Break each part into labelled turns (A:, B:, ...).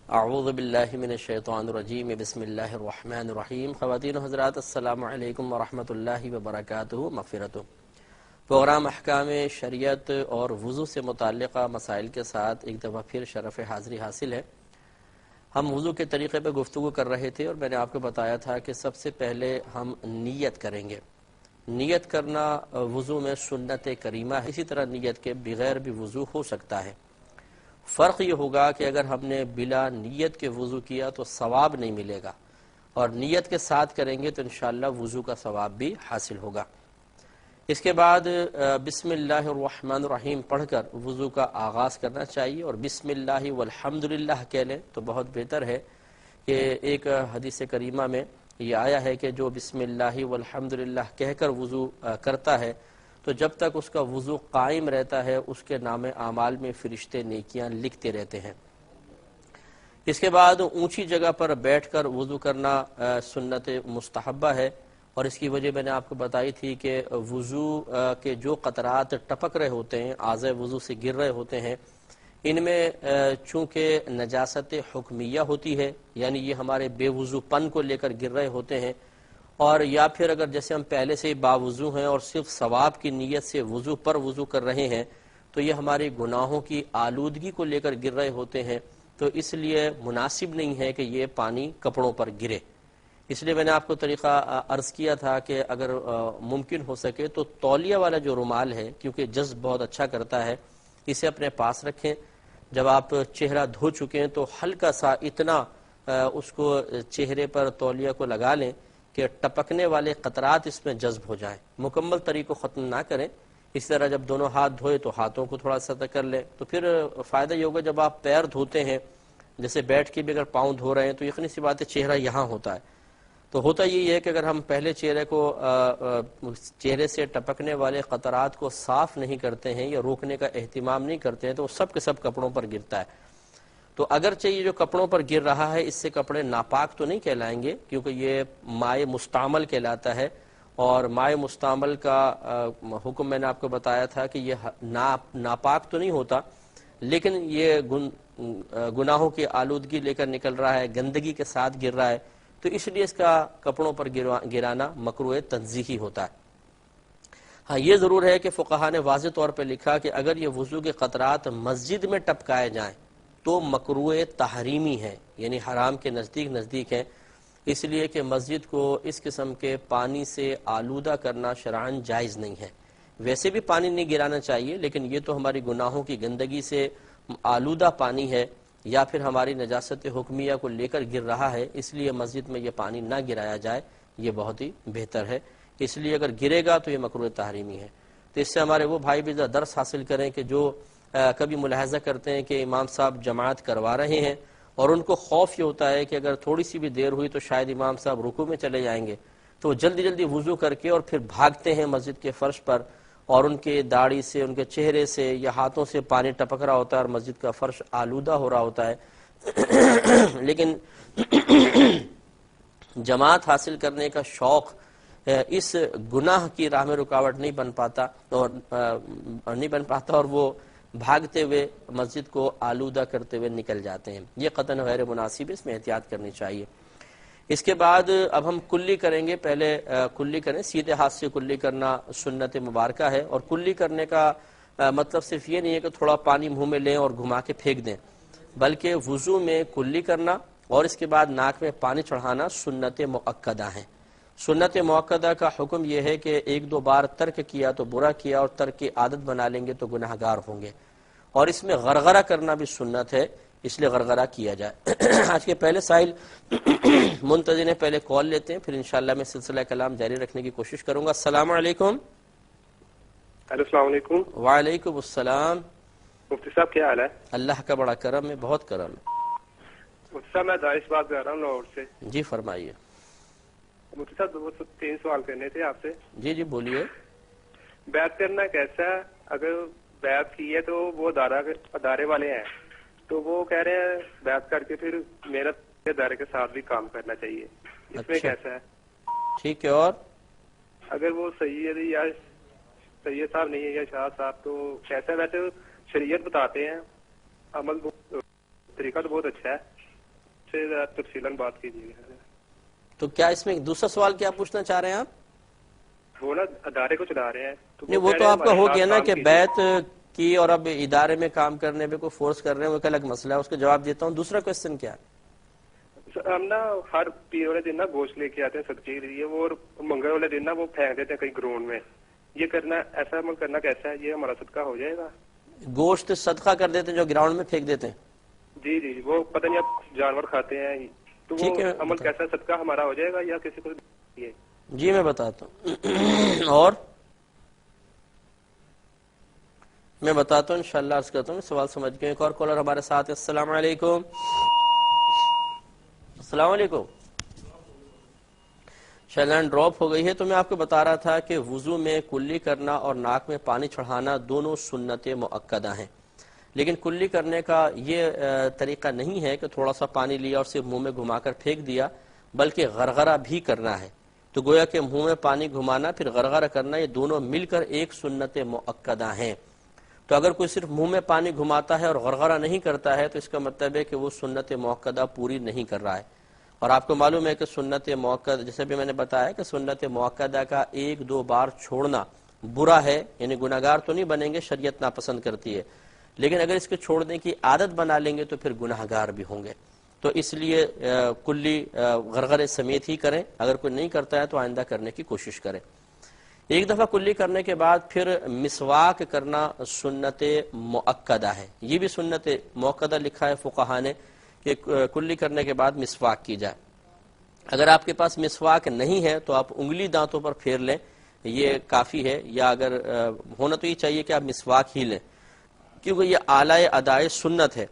A: اعوذ باللہ من الشیطان الرجیم بسم اللہ الرحمن الرحیم۔ خواتین و حضرات السلام علیکم ورحمۃ اللہ وبرکاتہ مغفرتہ۔ پروگرام احکام شریعت اور وضو سے متعلقہ مسائل کے ساتھ ایک دفعہ پھر شرف حاضری حاصل ہے۔ ہم وضو کے طریقے پہ گفتگو کر رہے تھے اور میں نے آپ کو بتایا تھا کہ سب سے پہلے ہم نیت کریں گے۔ نیت کرنا وضو میں سنت کریمہ ہے، اسی طرح نیت کے بغیر بھی وضو ہو سکتا ہے۔ فرق یہ ہوگا کہ اگر ہم نے بلا نیت کے وضو کیا تو ثواب نہیں ملے گا، اور نیت کے ساتھ کریں گے تو انشاءاللہ وضو کا ثواب بھی حاصل ہوگا۔ اس کے بعد بسم اللہ الرحمن الرحیم پڑھ کر وضو کا آغاز کرنا چاہیے، اور بسم اللہ والحمدللہ کہہ لیں تو بہت بہتر ہے۔ کہ ایک حدیث کریمہ میں یہ آیا ہے کہ جو بسم اللہ والحمدللہ کہہ کر وضو کرتا ہے تو جب تک اس کا وضو قائم رہتا ہے اس کے نام اعمال میں فرشتے نیکیاں لکھتے رہتے ہیں۔ اس کے بعد اونچی جگہ پر بیٹھ کر وضو کرنا سنت مستحبہ ہے، اور اس کی وجہ میں نے آپ کو بتائی تھی کہ وضو کے جو قطرات ٹپک رہے ہوتے ہیں، اعضاء وضو سے گر رہے ہوتے ہیں، ان میں چونکہ نجاست حکمیہ ہوتی ہے، یعنی یہ ہمارے بے وضو پن کو لے کر گر رہے ہوتے ہیں، اور یا پھر اگر جیسے ہم پہلے سے باوضو ہیں اور صرف ثواب کی نیت سے وضو پر وضو کر رہے ہیں تو یہ ہماری گناہوں کی آلودگی کو لے کر گر رہے ہوتے ہیں، تو اس لیے مناسب نہیں ہے کہ یہ پانی کپڑوں پر گرے۔ اس لیے میں نے آپ کو طریقہ عرض کیا تھا کہ اگر ممکن ہو سکے تو تولیہ والا جو رومال ہے، کیونکہ جذب بہت اچھا کرتا ہے، اسے اپنے پاس رکھیں۔ جب آپ چہرہ دھو چکے ہیں تو ہلکا سا اتنا اس کو چہرے پر تولیہ کو لگا لیں کہ ٹپکنے والے قطرات اس میں جذب ہو جائیں۔ مکمل طریقہ ختم نہ کریں، اس طرح جب دونوں ہاتھ دھوئے تو ہاتھوں کو تھوڑا سطح کر لیں، تو پھر فائدہ یہ ہوگا جب آپ پیر دھوتے ہیں، جیسے بیٹھ کے بھی اگر پاؤں دھو رہے ہیں تو یقینی سی بات ہے چہرہ یہاں ہوتا ہے، تو ہوتا یہ ہے کہ اگر ہم پہلے چہرے سے ٹپکنے والے قطرات کو صاف نہیں کرتے ہیں یا روکنے کا اہتمام نہیں کرتے ہیں تو وہ سب کے سب کپڑوں پر گرتا ہے۔ تو اگرچہ یہ جو کپڑوں پر گر رہا ہے اس سے کپڑے ناپاک تو نہیں کہلائیں گے، کیونکہ یہ مائع مستعمل کہلاتا ہے، اور مائع مستعمل کا حکم میں نے آپ کو بتایا تھا کہ یہ ناپاک تو نہیں ہوتا، لیکن یہ گناہوں کی آلودگی لے کر نکل رہا ہے، گندگی کے ساتھ گر رہا ہے، تو اس لیے اس کا کپڑوں پر گرانا مکروہ تنزیہی ہوتا ہے۔ ہاں یہ ضرور ہے کہ فقہاء نے واضح طور پہ لکھا کہ اگر یہ وضو کے قطرات مسجد میں ٹپکائے جائیں تو مکروہ تحریمی ہے، یعنی حرام کے نزدیک ہیں، اس لیے کہ مسجد کو اس قسم کے پانی سے آلودہ کرنا شرعاً جائز نہیں ہے۔ ویسے بھی پانی نہیں گرانا چاہیے، لیکن یہ تو ہماری گناہوں کی گندگی سے آلودہ پانی ہے یا پھر ہماری نجاست حکمیہ کو لے کر گر رہا ہے، اس لیے مسجد میں یہ پانی نہ گرایا جائے، یہ بہت ہی بہتر ہے۔ اس لیے اگر گرے گا تو یہ مکروہ تحریمی ہے۔ تو اس سے ہمارے وہ بھائی بھی درس حاصل کریں کہ جو کبھی ملاحظہ کرتے ہیں کہ امام صاحب جماعت کروا رہے ہیں اور ان کو خوف یہ ہوتا ہے کہ اگر تھوڑی سی بھی دیر ہوئی تو شاید امام صاحب رکوع میں چلے جائیں گے، تو جلدی جلدی وضو کر کے اور پھر بھاگتے ہیں مسجد کے فرش پر، اور ان کے داڑھی سے، ان کے چہرے سے یا ہاتھوں سے پانی ٹپک رہا ہوتا ہے اور مسجد کا فرش آلودہ ہو رہا ہوتا ہے۔ لیکن جماعت حاصل کرنے کا شوق اس گناہ کی راہ میں رکاوٹ نہیں بن پاتا اور وہ بھاگتے ہوئے مسجد کو آلودہ کرتے ہوئے نکل جاتے ہیں، یہ قطعاً غیر مناسب، اس میں احتیاط کرنی چاہیے۔ اس کے بعد اب ہم کلی کریں گے، پہلے کلی کریں، سیدھے ہاتھ سے کلی کرنا سنت مبارکہ ہے، اور کلی کرنے کا مطلب صرف یہ نہیں ہے کہ تھوڑا پانی منہ میں لیں اور گھما کے پھینک دیں، بلکہ وضو میں کلی کرنا اور اس کے بعد ناک میں پانی چڑھانا سنت مؤکدہ ہیں۔ سنت مؤکدہ کا حکم یہ ہے کہ ایک دو بار ترک کیا تو برا کیا، اور ترک کی عادت بنا لیں گے تو گناہ گار ہوں گے، اور اس میں غرغرہ کرنا بھی سنت ہے، اس لیے غرغرہ کیا جائے۔ آج کے پہلے سائل منتظر ہیں، پہلے کال لیتے ہیں، پھر انشاءاللہ میں سلسلہ کلام جاری رکھنے کی کوشش کروں گا۔ السلام علیکم۔
B: ہیلو، السلام علیکم۔
A: وعلیکم السلام۔
B: مفتی صاحب کیا حال ہے؟
A: اللہ کا بڑا کرم ہے، بہت کرم ہے۔
B: مفتی صاحب میں دانش بات کر رہا ہوں لاہور سے۔
A: جی فرمائیے۔
B: مفتی صاحب 3 سوال کرنے تھے آپ سے۔
A: جی جی بولیے۔
B: بیعت کرنا کیسا ہے؟ اگر بیعت کی ہے تو وہ ادارے والے ہیں تو وہ کہہ رہے ہیں بیعت کر کے پھر محنت کے ادارے کے ساتھ بھی کام کرنا چاہیے، اس میں کیسا ہے؟
A: ٹھیک ہے، اور
B: اگر وہ سید صاحب نہیں ہے یا شاہ صاحب تو کیسا؟ ویسے شریعت بتاتے ہیں عمل طریقہ تو بہت اچھا ہے، اس سے ذرا تفصیلاً بات کیجیے گا۔
A: تو کیا اس میں دوسرا سوال کیا پوچھنا چاہ رہے ہیں آپ؟
B: وہ نا ادارے کو چلا رہے ہیں
A: نہیں، وہ تو آپ کا ہو گیا نا کہ بیعت کی اور اب ادارے میں کام کرنے پہ کوئی فورس کر رہے ہیں، وہ ایک الگ مسئلہ ہے، اس کا جواب دیتا ہوں۔ دوسرا کوشچن کیا ہے؟
B: ہم نا ہر پیر والے دن نا گوشت لے کے آتے ہیں صدقے کے لیے، وہ اور منگل والے دن نا وہ پھینک دیتے ہیں کہیں گراؤنڈ میں، یہ کرنا ایسا عمل کرنا کیسا ہے؟ یہ ہمارا صدقہ ہو جائے گا؟
A: گوشت صدقہ کر دیتے ہیں جو گراؤنڈ میں پھینک دیتے ہیں؟
B: جی جی، وہ پتہ نہیں اب جانور کھاتے ہیں، تو وہ
A: ٹھیک ہے،
B: عمل کیسا صدقہ ہمارا ہو جائے گا یا کسی کو؟
A: جی میں بتاتا ہوں اور میں بتاتا ہوں انشاءاللہ، عرض کرتا ہوں سوال سمجھ گئے۔ ایک اور کالر ہمارے ساتھ ہے۔ السلام علیکم۔ السلام علیکم۔ شیلان ڈراپ ہو گئی ہے، تو میں آپ کو بتا رہا تھا کہ وضو میں کلی کرنا اور ناک میں پانی چڑھانا دونوں سنت مؤکدہ ہیں، لیکن کلی کرنے کا یہ طریقہ نہیں ہے کہ تھوڑا سا پانی لیا اور صرف منہ میں گھما کر پھینک دیا، بلکہ غرغرہ بھی کرنا ہے۔ تو گویا کہ منہ میں پانی گھمانا پھر غرغرہ کرنا، یہ دونوں مل کر ایک سنت مؤکدہ ہیں۔ تو اگر کوئی صرف منہ میں پانی گھماتا ہے اور غرغرہ نہیں کرتا ہے تو اس کا مطلب ہے کہ وہ سنت مؤکدہ پوری نہیں کر رہا ہے۔ اور آپ کو معلوم ہے کہ سنت مؤکدہ، جیسے بھی میں نے بتایا کہ سنت مؤکدہ کا ایک دو بار چھوڑنا برا ہے، یعنی گناہگار تو نہیں بنیں گے، شریعت ناپسند کرتی ہے، لیکن اگر اس کے چھوڑنے کی عادت بنا لیں گے تو پھر گناہگار بھی ہوں گے۔ تو اس لیے کلی غرغرے سمیت ہی کریں، اگر کوئی نہیں کرتا ہے تو آئندہ کرنے کی کوشش کریں۔ ایک دفعہ کلی کرنے کے بعد پھر مسواک کرنا سنت مؤکدہ ہے، یہ بھی سنت مؤکدہ لکھا ہے فقہا نے کہ کلی کرنے کے بعد مسواک کی جائے۔ اگر آپ کے پاس مسواک نہیں ہے تو آپ انگلی دانتوں پر پھیر لیں، یہ کافی ہے، یا اگر ہونا تو یہ چاہیے کہ آپ مسواک ہی لیں، کیونکہ یہ اعلی ادائے سنت ہے۔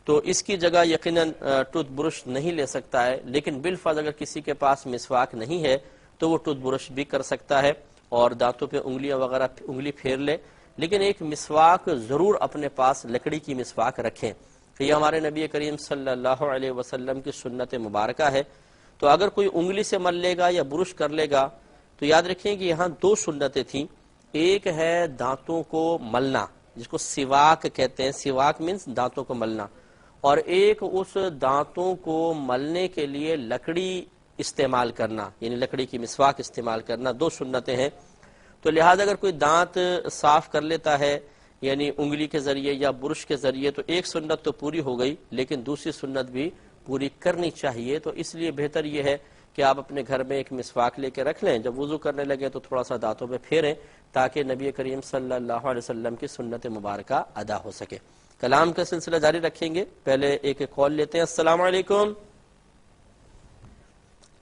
A: تو اس کی جگہ یقیناً ٹوتھ برش نہیں لے سکتا ہے، لیکن بالفرض اگر کسی کے پاس مسواک نہیں ہے تو وہ ٹوتھ برش بھی کر سکتا ہے اور دانتوں پہ انگلیاں وغیرہ انگلی پھیر لے، لیکن ایک مسواک ضرور اپنے پاس لکڑی کی مسواک رکھیں، کہ یہ ہمارے نبی کریم صلی اللہ علیہ وسلم کی سنت مبارکہ ہے۔ تو اگر کوئی انگلی سے مل لے گا یا برش کر لے گا تو یاد رکھیں کہ یہاں دو سنتیں تھیں، ایک ہے دانتوں کو ملنا جس کو سواک کہتے ہیں، سواک مینس دانتوں کو ملنا، اور ایک اس دانتوں کو ملنے کے لیے لکڑی استعمال کرنا، یعنی لکڑی کی مسواک استعمال کرنا، دو سنتیں ہیں۔ تو لہذا اگر کوئی دانت صاف کر لیتا ہے یعنی انگلی کے ذریعے یا برش کے ذریعے تو ایک سنت تو پوری ہو گئی، لیکن دوسری سنت بھی پوری کرنی چاہیے۔ تو اس لیے بہتر یہ ہے کہ آپ اپنے گھر میں ایک مسواک لے کے رکھ لیں، جب وضو کرنے لگے تو تھوڑا سا دانتوں پہ پھیریں تاکہ نبی کریم صلی اللہ علیہ وسلم کی سنت مبارکہ ادا ہو سکے۔ کلام کا سلسلہ جاری رکھیں گے، پہلے ایک کال لیتے ہیں۔ السلام علیکم۔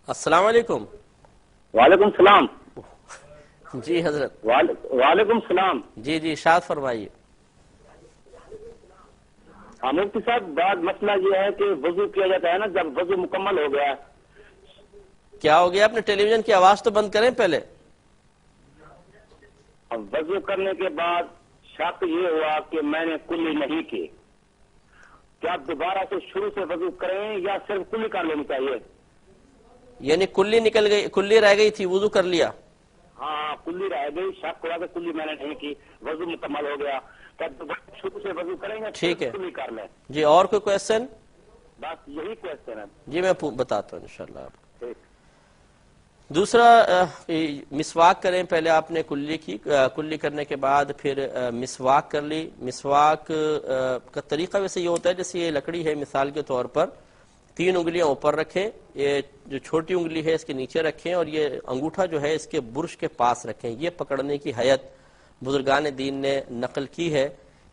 A: السلام علیکم۔
C: وعلیکم السلام۔
A: جی حضرت۔
C: وعلیکم السلام۔
A: جی جی ارشاد فرمائیے۔
C: ہاں مفتی صاحب، بعض مسئلہ یہ ہے کہ وضو کیا جاتا ہے نا، جب وضو مکمل ہو گیا،
A: کیا ہو گیا؟ اپنے ٹیلی ویژن کی آواز تو بند کریں پہلے۔
C: اب وضو کرنے کے بعد شک یہ ہوا کہ میں نے کلی نہیں کی، کیا دوبارہ سے شروع سے وضو کریں یا صرف کلی کر لینی چاہیے؟
A: یعنی کلی نکل گئی، کلی رہ گئی تھی، وضو کر لیا؟
C: ہاں کلی رہ گئی، شک ہوا کہ کلی میں نے نہیں کی، وضو مکمل ہو گیا، کیا دوبارہ شروع سے وضو کریں گے؟
A: ٹھیک ہے
C: کلی کر لیں۔
A: جی، اور کوئی کویشچن؟
C: بس یہی کوشچن ہے۔
A: جی میں بتاتا ہوں انشاءاللہ آپ کو۔
C: ٹھیک۔
A: دوسرا مسواک کریں، پہلے آپ نے کلی کی، کلی کرنے کے بعد پھر مسواک کر لی۔ مسواک کا طریقہ ویسے یہ ہوتا ہے جیسے یہ لکڑی ہے مثال کے طور پر، 3 انگلیاں اوپر رکھیں، یہ جو چھوٹی انگلی ہے اس کے نیچے رکھیں اور یہ انگوٹھا جو ہے اس کے برش کے پاس رکھیں، یہ پکڑنے کی حیت بزرگان دین نے نقل کی ہے۔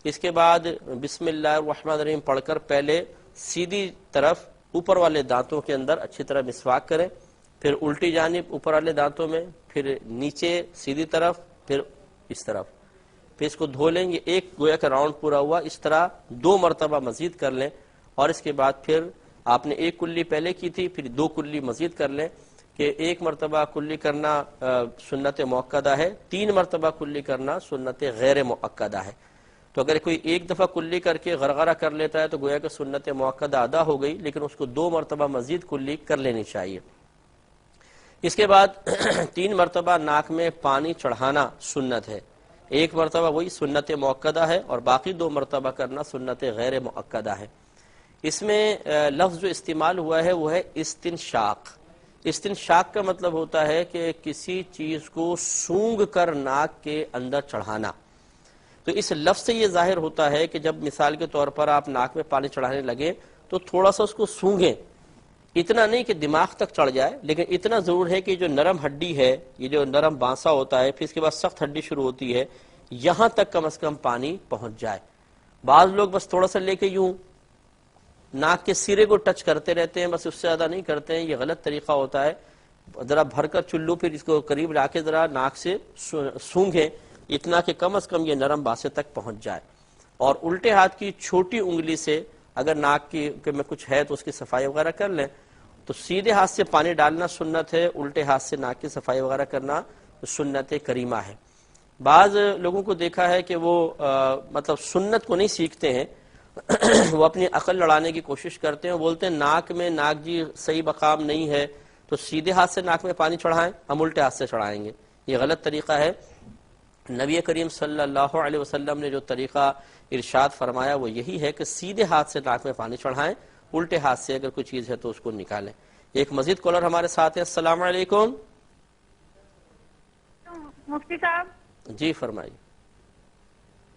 A: اس کے بعد بسم اللہ الرحمن الرحیم پڑھ کر پہلے سیدھی طرف اوپر والے دانتوں کے اندر اچھی طرح مسواک کریں، پھر الٹی جانب اوپر والے دانتوں میں، پھر نیچے سیدھی طرف، پھر اس طرف، پھر اس کو دھو لیں گے، ایک گویا کا راؤنڈ پورا ہوا۔ اس طرح 2 مرتبہ مزید کر لیں، اور اس کے بعد پھر آپ نے ایک کلی پہلے کی تھی، پھر 2 کلی مزید کر لیں، کہ 1 مرتبہ کلی کرنا سنت مؤکدہ ہے، 3 مرتبہ کلی کرنا سنت غیر مؤکدہ ہے۔ تو اگر کوئی ایک دفعہ کلی کر کے غرغرہ کر لیتا ہے تو گویا کہ سنت مؤکدہ ادا ہو گئی، لیکن اس کو 2 مرتبہ مزید کلی کر لینی چاہیے۔ اس کے بعد 3 مرتبہ ناک میں پانی چڑھانا سنت ہے، ایک مرتبہ وہی سنت مؤکدہ ہے اور باقی 2 مرتبہ کرنا سنت غیر مؤکدہ ہے۔ اس میں لفظ جو استعمال ہوا ہے وہ ہے استنشاق۔ استنشاق کا مطلب ہوتا ہے کہ کسی چیز کو سونگھ کر ناک کے اندر چڑھانا۔ تو اس لفظ سے یہ ظاہر ہوتا ہے کہ جب مثال کے طور پر آپ ناک میں پانی چڑھانے لگے تو تھوڑا سا اس کو سونگھیں، اتنا نہیں کہ دماغ تک چڑھ جائے، لیکن اتنا ضرور ہے کہ جو نرم ہڈی ہے، یہ جو نرم بانسا ہوتا ہے، پھر اس کے بعد سخت ہڈی شروع ہوتی ہے، یہاں تک کم از کم پانی پہنچ جائے۔ بعض لوگ بس تھوڑا سا لے کے یوں ناک کے سرے کو ٹچ کرتے رہتے ہیں، بس اس سے زیادہ نہیں کرتے ہیں، یہ غلط طریقہ ہوتا ہے۔ ذرا بھر کر چلو، پھر اس کو قریب لا کے ذرا ناک سے سونگھیں، اتنا کہ کم از کم یہ نرم بانسے تک پہنچ جائے۔ اور الٹے ہاتھ کی چھوٹی انگلی سے اگر ناک کی میں کچھ ہے تو اس کی صفائی وغیرہ کر لیں، تو سیدھے ہاتھ سے پانی ڈالنا سنت ہے، الٹے ہاتھ سے ناک کی صفائی وغیرہ کرنا سنت کریمہ ہے۔ بعض لوگوں کو دیکھا ہے کہ وہ مطلب سنت کو نہیں سیکھتے ہیں، وہ اپنی عقل لڑانے کی کوشش کرتے ہیں، وہ بولتے ہیں ناک میں ناک جی صحیح مقام نہیں ہے تو سیدھے ہاتھ سے ناک میں پانی چڑھائیں، ہم الٹے ہاتھ سے چڑھائیں گے۔ یہ غلط طریقہ ہے۔ نبی کریم صلی اللہ علیہ وسلم نے جو طریقہ ارشاد فرمایا وہ یہی ہے کہ سیدھے ہاتھ سے ناک میں پانی چڑھائیں، الٹے ہاتھ سے اگر کوئی چیز ہے تو اس کو نکالیں۔ ایک مزید کالر ہمارے ساتھ ہیں۔ السلام علیکم۔
D: مفتی صاحب
A: جی فرمائیے۔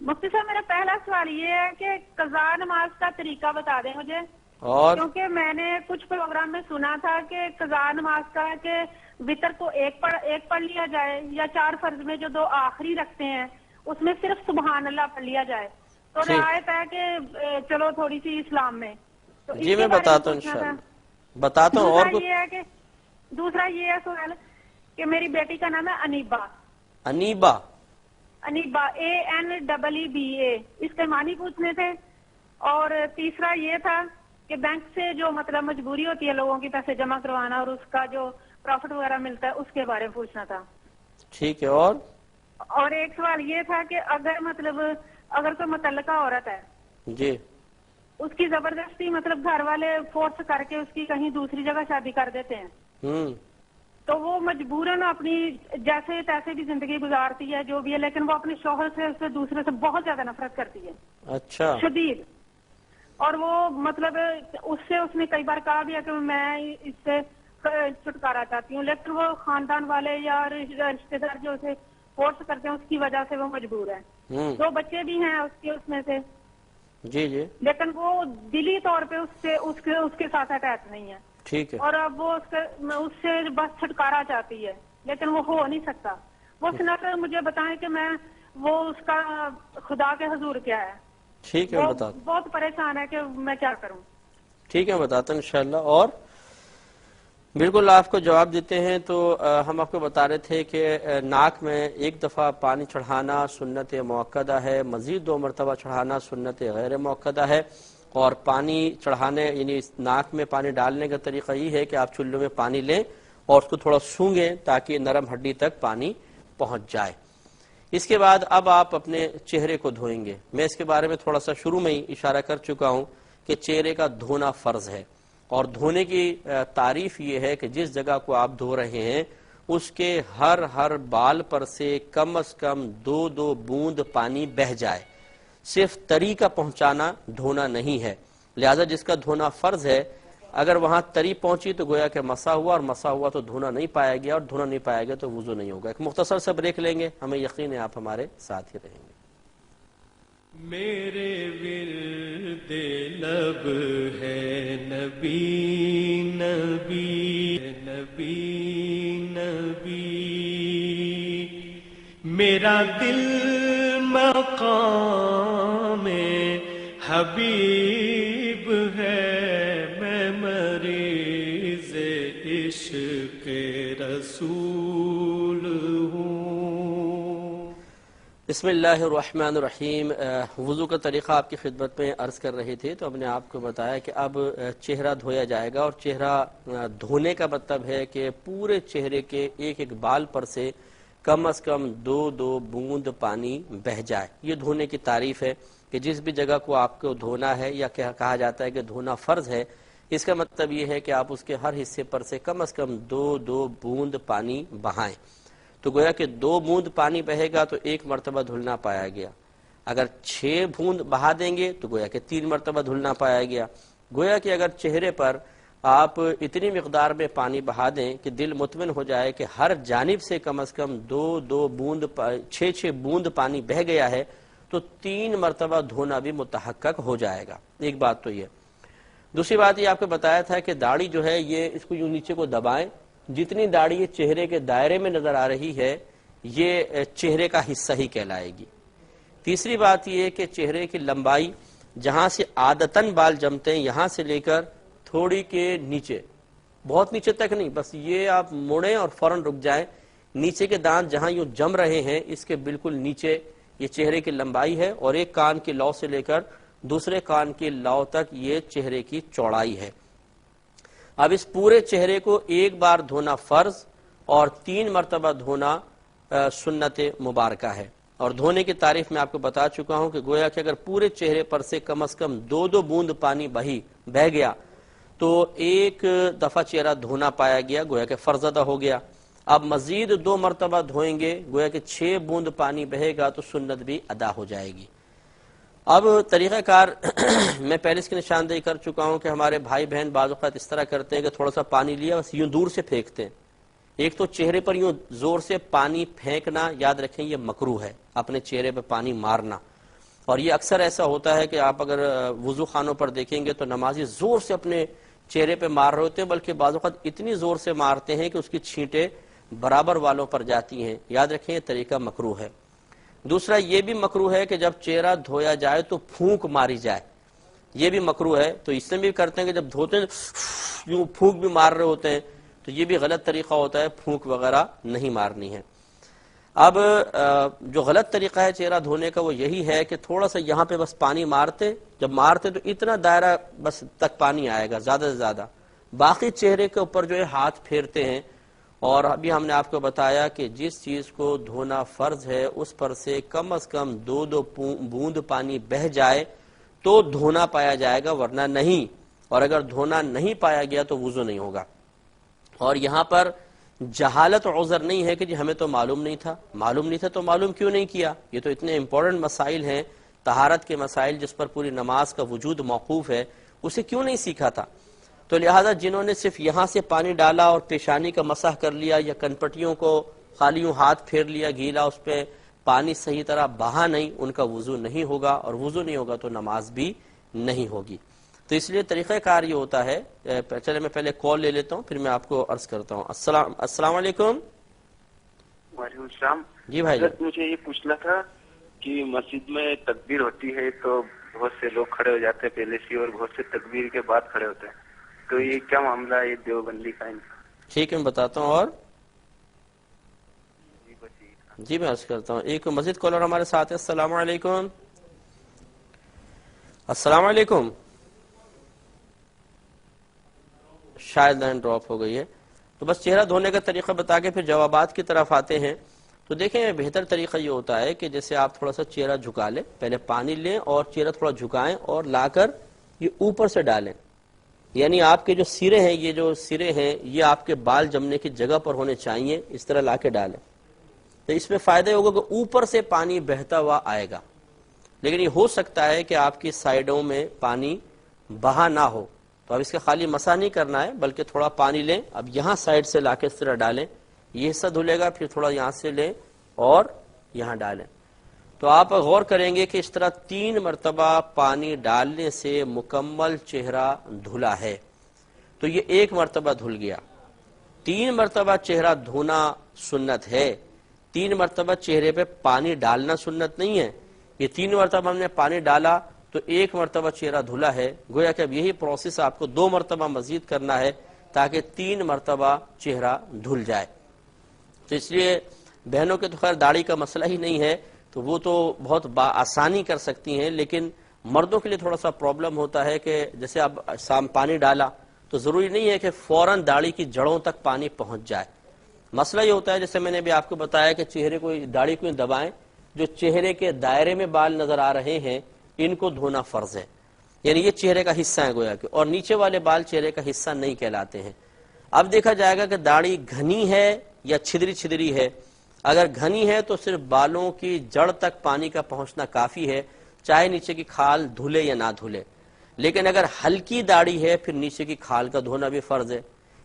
D: مفتی صاحب میرا پہلا سوال یہ ہے کہ قضاء نماز کا طریقہ بتا دیں مجھے،
A: اور
D: کیونکہ میں نے کچھ پروگرام میں سنا تھا کہ قضاء نماز کا ہے کہ وتر کو ایک پڑھ لیا جائے، یا 4 فرض میں جو 2 آخری رکھتے ہیں اس میں صرف سبحان اللہ پڑھ لیا جائے، تو
A: جی
D: روایت ہے کہ چلو تھوڑی سی اسلام میں تو اس
A: جی
D: کے
A: میں
D: بارے
A: بتاتا ہوں
D: پوچھنا تھا۔
A: انشاءاللہ بتاتا ہوں۔ اور
D: دوسرا یہ ہے سوال کہ میری بیٹی کا نام ہے انیبا،
A: انیبا
D: انیبا ANEEBA، اس کے معنی پوچھنے تھے۔ اور تیسرا یہ تھا کہ بینک سے جو مطلب مجبوری ہوتی ہے لوگوں کی پیسے جمع کروانا اور اس کا جو پروفٹ وغیرہ ملتا ہے اس کے بارے میں پوچھنا تھا۔
A: ٹھیک ہے۔
D: اور ایک سوال یہ تھا کہ اگر کوئی متعلقہ عورت ہے،
A: جی
D: اس کی زبردستی مطلب گھر والے فورس کر کے اس کی کہیں دوسری جگہ شادی کر دیتے ہیں، تو وہ مجبوراً اپنی جیسے تیسے بھی زندگی گزارتی ہے جو بھی ہے، لیکن وہ اپنے شوہر سے اس سے دوسرے سے بہت زیادہ نفرت کرتی ہے،
A: اچھا
D: شدید۔ اور وہ مطلب اس نے کئی بار کہا بھی ہے کہ میں اس سے چھٹکارا چاہتی ہوں، لیکن وہ خاندان والے یا رشتے دار جو اسے فورس کرتے ہیں اس کی وجہ سے وہ مجبور ہے۔ 2 بچے بھی ہیں اس میں سے،
A: جی جی
D: لیکن وہ دلی طور پہ اس کے ساتھ اٹیچ نہیں ہے،
A: ٹھیک ہے۔
D: اور اب وہ اس سے بس چھٹکارا چاہتی ہے، لیکن وہ ہو نہیں سکتا۔ وہ سنا کر مجھے بتائیں کہ میں وہ اس کا خدا کے حضور کیا ہے۔
A: ٹھیک ہے
D: وہ
A: میں بتاتا ہوں۔
D: بہت پریشان ہے کہ میں کیا کروں۔
A: ٹھیک ہے میں بتاتا ہوں انشاءاللہ۔ اور بالکل آپ کو جواب دیتے ہیں۔ تو ہم آپ کو بتا رہے تھے کہ ناک میں ایک دفعہ پانی چڑھانا سنت مؤکدہ ہے، مزید 2 مرتبہ چڑھانا سنت غیر مؤکدہ ہے۔ اور پانی چڑھانے یعنی ناک میں پانی ڈالنے کا طریقہ یہ ہے کہ آپ چلو میں پانی لیں اور اس کو تھوڑا سونگیں تاکہ نرم ہڈی تک پانی پہنچ جائے۔ اس کے بعد اب آپ اپنے چہرے کو دھوئیں گے۔ میں اس کے بارے میں تھوڑا سا شروع میں ہی اشارہ کر چکا ہوں کہ چہرے کا دھونا فرض ہے، اور دھونے کی تعریف یہ ہے کہ جس جگہ کو آپ دھو رہے ہیں اس کے ہر بال پر سے کم از کم 2 بوند پانی بہہ جائے، صرف تری کا پہنچانا دھونا نہیں ہے۔ لہذا جس کا دھونا فرض ہے اگر وہاں تری پہنچی تو گویا کہ مسا ہوا، اور مسا ہوا تو دھونا نہیں پایا گیا، اور دھونا نہیں پایا گیا تو وضو نہیں ہوگا۔ ایک مختصر سا بریک لیں گے، ہمیں یقین ہے آپ ہمارے ساتھ ہی رہیں گے۔
E: میرے ورد لب ہے نبی نبی نبی نبی، میرا دل مقام حبیب ہے، میں مریض عشق رسول ہوں۔
A: بسم اللہ الرحمن الرحیم۔ وضو کا طریقہ آپ کی خدمت میں عرض کر رہے تھے، تو ہم نے آپ کو بتایا کہ اب چہرہ دھویا جائے گا، اور چہرہ دھونے کا مطلب ہے کہ پورے چہرے کے ایک بال پر سے کم از کم 2 بوند پانی بہہ جائے۔ یہ دھونے کی تعریف ہے کہ جس بھی جگہ کو آپ کو دھونا ہے یا کہا جاتا ہے کہ دھونا فرض ہے، اس کا مطلب یہ ہے کہ آپ اس کے ہر حصے پر سے کم از کم 2 بوند پانی بہائیں۔ تو گویا کہ 2 بوند پانی بہے گا تو 1 مرتبہ دھلنا پایا گیا. اگر 6 بوند بہا دیں گے تو گویا کہ 3 مرتبہ دھلنا پایا گیا. گویا کہ اگر چہرے پر آپ اتنی مقدار میں پانی بہا دیں کہ دل مطمئن ہو جائے کہ ہر جانب سے کم از کم 2 بوند 6 بوند پانی بہ گیا ہے تو 3 مرتبہ دھونا بھی متحقق ہو جائے گا. ایک بات تو یہ. دوسری بات یہ آپ کو بتایا تھا کہ داڑھی جو ہے یہ اس کو یوں نیچے کو دبائیں, جتنی داڑھی یہ چہرے کے دائرے میں نظر آ رہی ہے یہ چہرے کا حصہ ہی کہلائے گی. تیسری بات یہ کہ چہرے کی لمبائی جہاں سے عادتاً بال جمتے ہیں یہاں سے لے کر تھوڑی کے نیچے, بہت نیچے تک نہیں, بس یہ آپ مڑیں اور فوراً رک جائیں, نیچے کے دانت جہاں یوں جم رہے ہیں اس کے بالکل نیچے یہ چہرے کی لمبائی ہے, اور ایک کان کی لو سے لے کر دوسرے کان کی لو تک یہ چہرے کی چوڑائی ہے. اب اس پورے چہرے کو ایک بار دھونا فرض اور 3 مرتبہ دھونا سنت مبارکہ ہے. اور دھونے کی تعریف میں آپ کو بتا چکا ہوں کہ گویا کہ اگر پورے چہرے پر سے کم از کم 2 بوند پانی بہ گیا تو 1 دفعہ چہرہ دھونا پایا گیا, گویا کہ فرض ادا ہو گیا. اب مزید 2 مرتبہ دھوئیں گے, گویا کہ 6 بوند پانی بہے گا تو سنت بھی ادا ہو جائے گی. اب طریقہ کار میں پہلے اس کی نشاندہی کر چکا ہوں کہ ہمارے بھائی بہن بعض اوقات اس طرح کرتے ہیں کہ تھوڑا سا پانی لیا بس یوں دور سے پھینکتے ہیں. ایک تو چہرے پر یوں زور سے پانی پھینکنا, یاد رکھیں یہ مکروہ ہے, اپنے چہرے پہ پانی مارنا. اور یہ اکثر ایسا ہوتا ہے کہ آپ اگر وضو خانوں پر دیکھیں گے تو نمازی زور سے اپنے چہرے پہ مار رہے ہوتے ہیں, بلکہ بعض اوقات اتنی زور سے مارتے ہیں کہ اس کی چھینٹیں برابر والوں پر جاتی ہیں. یاد رکھیں یہ طریقہ مکروہ ہے. دوسرا یہ بھی مکروہ ہے کہ جب چہرہ دھویا جائے تو پھونک ماری جائے, یہ بھی مکروہ ہے. تو اس میں بھی کرتے ہیں کہ جب دھوتے ہیں یوں پھونک بھی مار رہے ہوتے ہیں, تو یہ بھی غلط طریقہ ہوتا ہے, پھونک وغیرہ نہیں مارنی ہے. اب جو غلط طریقہ ہے چہرہ دھونے کا وہ یہی ہے کہ تھوڑا سا یہاں پہ بس پانی مارتے, جب مارتے تو اتنا دائرہ بس تک پانی آئے گا زیادہ سے زیادہ, باقی چہرے کے اوپر جو ہے ہاتھ پھیرتے ہیں. اور ابھی ہم نے آپ کو بتایا کہ جس چیز کو دھونا فرض ہے اس پر سے کم از کم 2 بوند پانی بہ جائے تو دھونا پایا جائے گا, ورنہ نہیں. اور اگر دھونا نہیں پایا گیا تو وضو نہیں ہوگا. اور یہاں پر جہالت اور عذر نہیں ہے کہ جی ہمیں تو معلوم نہیں تھا تو معلوم کیوں نہیں کیا. یہ تو اتنے امپورٹنٹ مسائل ہیں, طہارت کے مسائل جس پر پوری نماز کا وجود موقوف ہے, اسے کیوں نہیں سیکھا تھا. تو لہذا جنہوں نے صرف یہاں سے پانی ڈالا اور پیشانی کا مسح کر لیا یا کنپٹیوں کو خالی یوں ہاتھ پھیر لیا گیلا, اس پہ پانی صحیح طرح بہا نہیں, ان کا وضو نہیں ہوگا, اور وضو نہیں ہوگا تو نماز بھی نہیں ہوگی. تو اس لیے طریقہ کار یہ ہوتا ہے. چلے میں پہلے کال لے لیتا ہوں پھر میں آپ کو عرض کرتا ہوں. السلام علیکم.
B: وعلیکم السلام.
A: جی بھائی,
B: مجھے یہ پوچھنا تھا کہ مسجد میں تکبیر ہوتی ہے تو بہت سے لوگ کھڑے ہو جاتے ہیں پہلے سے, اور بہت سے تکبیر کے بعد کھڑے ہوتے ہیں, تو یہ کیا معاملہ ہے دیوبندی کا؟
A: ٹھیک ہے میں بتاتا ہوں. اور جی میں عرض کرتا ہوں. ایک مسجد کالر ہمارے ساتھ ہے. السلام علیکم. السلام علیکم. شاید لائن ڈراپ ہو گئی ہے. تو بس چہرہ دھونے کا طریقہ بتا کے پھر جوابات کی طرف آتے ہیں. تو دیکھیں بہتر طریقہ یہ ہوتا ہے کہ جیسے آپ تھوڑا سا چہرہ جھکا لیں, پہلے پانی لیں اور چہرہ تھوڑا جھکائیں اور لا کر یہ اوپر سے ڈالیں. یعنی آپ کے جو سرے ہیں, یہ جو سرے ہیں یہ آپ کے بال جمنے کی جگہ پر ہونے چاہیے, اس طرح لا کے ڈالیں. تو اس میں فائدہ ہوگا کہ اوپر سے پانی بہتا ہوا آئے گا. لیکن یہ ہو سکتا ہے کہ آپ کی سائیڈوں میں پانی بہا نہ ہو, تو اب اس کا خالی مسح نہیں کرنا ہے بلکہ تھوڑا پانی لیں, اب یہاں سائیڈ سے لا کے اس طرح ڈالیں, یہ حصہ دھلے گا, پھر تھوڑا یہاں سے لیں اور یہاں ڈالیں. تو آپ غور کریں گے کہ اس طرح 3 مرتبہ پانی ڈالنے سے مکمل چہرہ دھلا ہے. تو یہ 1 مرتبہ دھل گیا. 3 مرتبہ چہرہ دھونا سنت ہے. 3 مرتبہ چہرے پہ پانی ڈالنا سنت نہیں ہے. یہ 3 مرتبہ ہم نے پانی ڈالا تو 1 مرتبہ چہرہ دھلا ہے. گویا کہ اب یہی پروسیس آپ کو 2 مرتبہ مزید کرنا ہے تاکہ 3 مرتبہ چہرہ دھل جائے. تو اس لیے بہنوں کے تو خیر داڑھی کا مسئلہ ہی نہیں ہے, تو وہ تو بہت آسانی کر سکتی ہیں. لیکن مردوں کے لیے تھوڑا سا پرابلم ہوتا ہے کہ جیسے اب پانی ڈالا تو ضروری نہیں ہے کہ فوراً داڑھی کی جڑوں تک پانی پہنچ جائے. مسئلہ یہ ہوتا ہے جیسے میں نے بھی آپ کو بتایا کہ چہرے کو داڑھی کو دبائیں, جو چہرے کے دائرے میں بال نظر آ رہے ہیں ان کو دھونا فرض ہے, یعنی یہ چہرے کا حصہ ہے گویا کہ, اور نیچے والے بال چہرے کا حصہ نہیں کہلاتے ہیں. اب دیکھا جائے گا کہ داڑھی گھنی ہے یا چھدری چھدری ہے. اگر گھنی ہے تو صرف بالوں کی جڑ تک پانی کا پہنچنا کافی ہے، چاہے نیچے کی کھال دھلے یا نہ دھلے. لیکن اگر ہلکی داڑھی ہے پھر نیچے کی کھال کا دھونا بھی فرض ہے.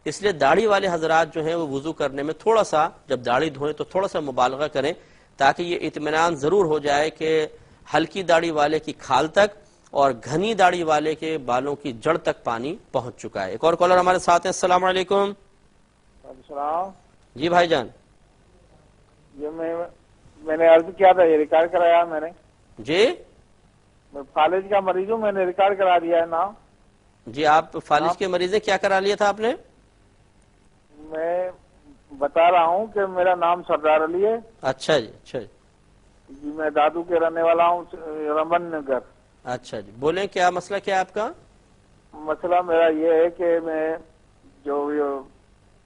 A: اس لیے داڑھی والے حضرات جو ہیں وہ وضو کرنے میں تھوڑا سا، جب داڑھی دھوئیں تو تھوڑا سا مبالغہ کریں، تاکہ یہ اطمینان ضرور ہو جائے کہ ہلکی داڑھی والے کی کھال تک اور گھنی داڑھی والے کے بالوں کی جڑ تک پانی پہنچ چکا ہے. ایک اور کالر ہمارے ساتھ ہیں. السلام علیکم.
F: السلام
A: جی بھائی جان.
F: یہ میں نے عرض کیا تھا، یہ ریکارڈ کرایا میں نے.
A: جی
F: میں فالج کا مریض ہوں، میں نے ریکارڈ کرا دیا ہے نام.
A: جی آپ فالج کے مریض ہیں، کیا کرا لیا تھا آپ نے؟
F: میں بتا رہا ہوں کہ میرا نام سردار علی ہے.
A: اچھا جی. اچھا جی.
F: جی میں دادو کے رہنے والا ہوں، رمن نگر.
A: اچھا جی. بولیں کیا مسئلہ کیا ہے آپ کا؟
F: مسئلہ میرا یہ ہے کہ میں جو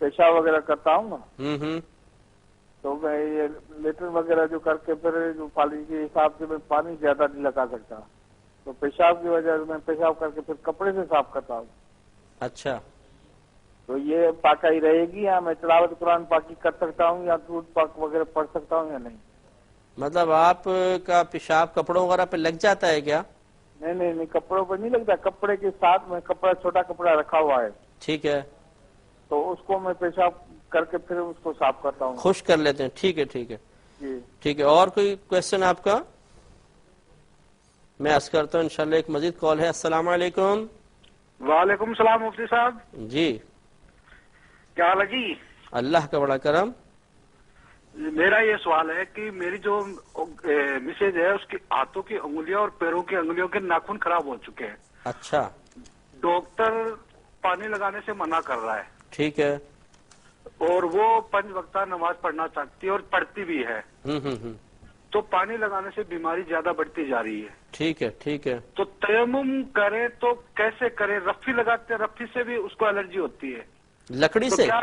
F: پیشاب وغیرہ کرتا ہوں نا، تو میں یہ لیٹر وغیرہ جو کر کے پھر جو فالج کے حساب سے میں پانی زیادہ نہیں لگا سکتا، تو پیشاب کی وجہ سے میں پیشاب کر کے پھر کپڑے سے صاف کرتا ہوں.
A: اچھا.
F: تو یہ پاکائی رہے گی یا میں تلاوت قرآن پاکی کر سکتا ہوں یا دودھ پاک وغیرہ پڑھ سکتا ہوں یا نہیں؟
A: مطلب آپ کا پیشاب کپڑوں وغیرہ پہ لگ جاتا ہے کیا؟
F: نہیں کپڑوں پہ نہیں لگتا، کپڑے کے ساتھ میں کپڑا چھوٹا کپڑا رکھا ہوا ہے،
A: ٹھیک ہے،
F: تو اس کو میں پیشاب کر کے پھر اس کو صاف کرتا ہوں.
A: خشک کر لیتے ہیں. ٹھیک ہے ٹھیک ہے
F: جی
A: ٹھیک ہے. اور کوئی کوشچن آپ کا؟ میں عرض کرتا ہوں انشاءاللہ ایک مزید کال ہے. السلام علیکم.
G: وعلیکم السلام مفتی صاحب.
A: جی
G: کیا حال ہے جی؟
A: اللہ کا بڑا کرم.
G: میرا یہ سوال ہے کہ میری جو مسیج ہے اس کی ہاتھوں کی انگلیاں اور پیروں کی انگلیوں کے ناخن خراب ہو چکے ہیں.
A: اچھا.
G: ڈاکٹر پانی لگانے سے منع کر رہا ہے.
A: ٹھیک ہے.
G: اور وہ 5 وقتہ نماز پڑھنا چاہتی ہے اور پڑھتی بھی ہے. تو پانی لگانے سے بیماری زیادہ بڑھتی جا رہی ہے.
A: ٹھیک ہے ٹھیک ہے.
G: تو تیمم کرے تو کیسے کرے؟ رفی لگاتے ہیں، رفی سے بھی اس کو الرجی ہوتی ہے.
A: لکڑی
G: تو
A: سے؟
G: کیا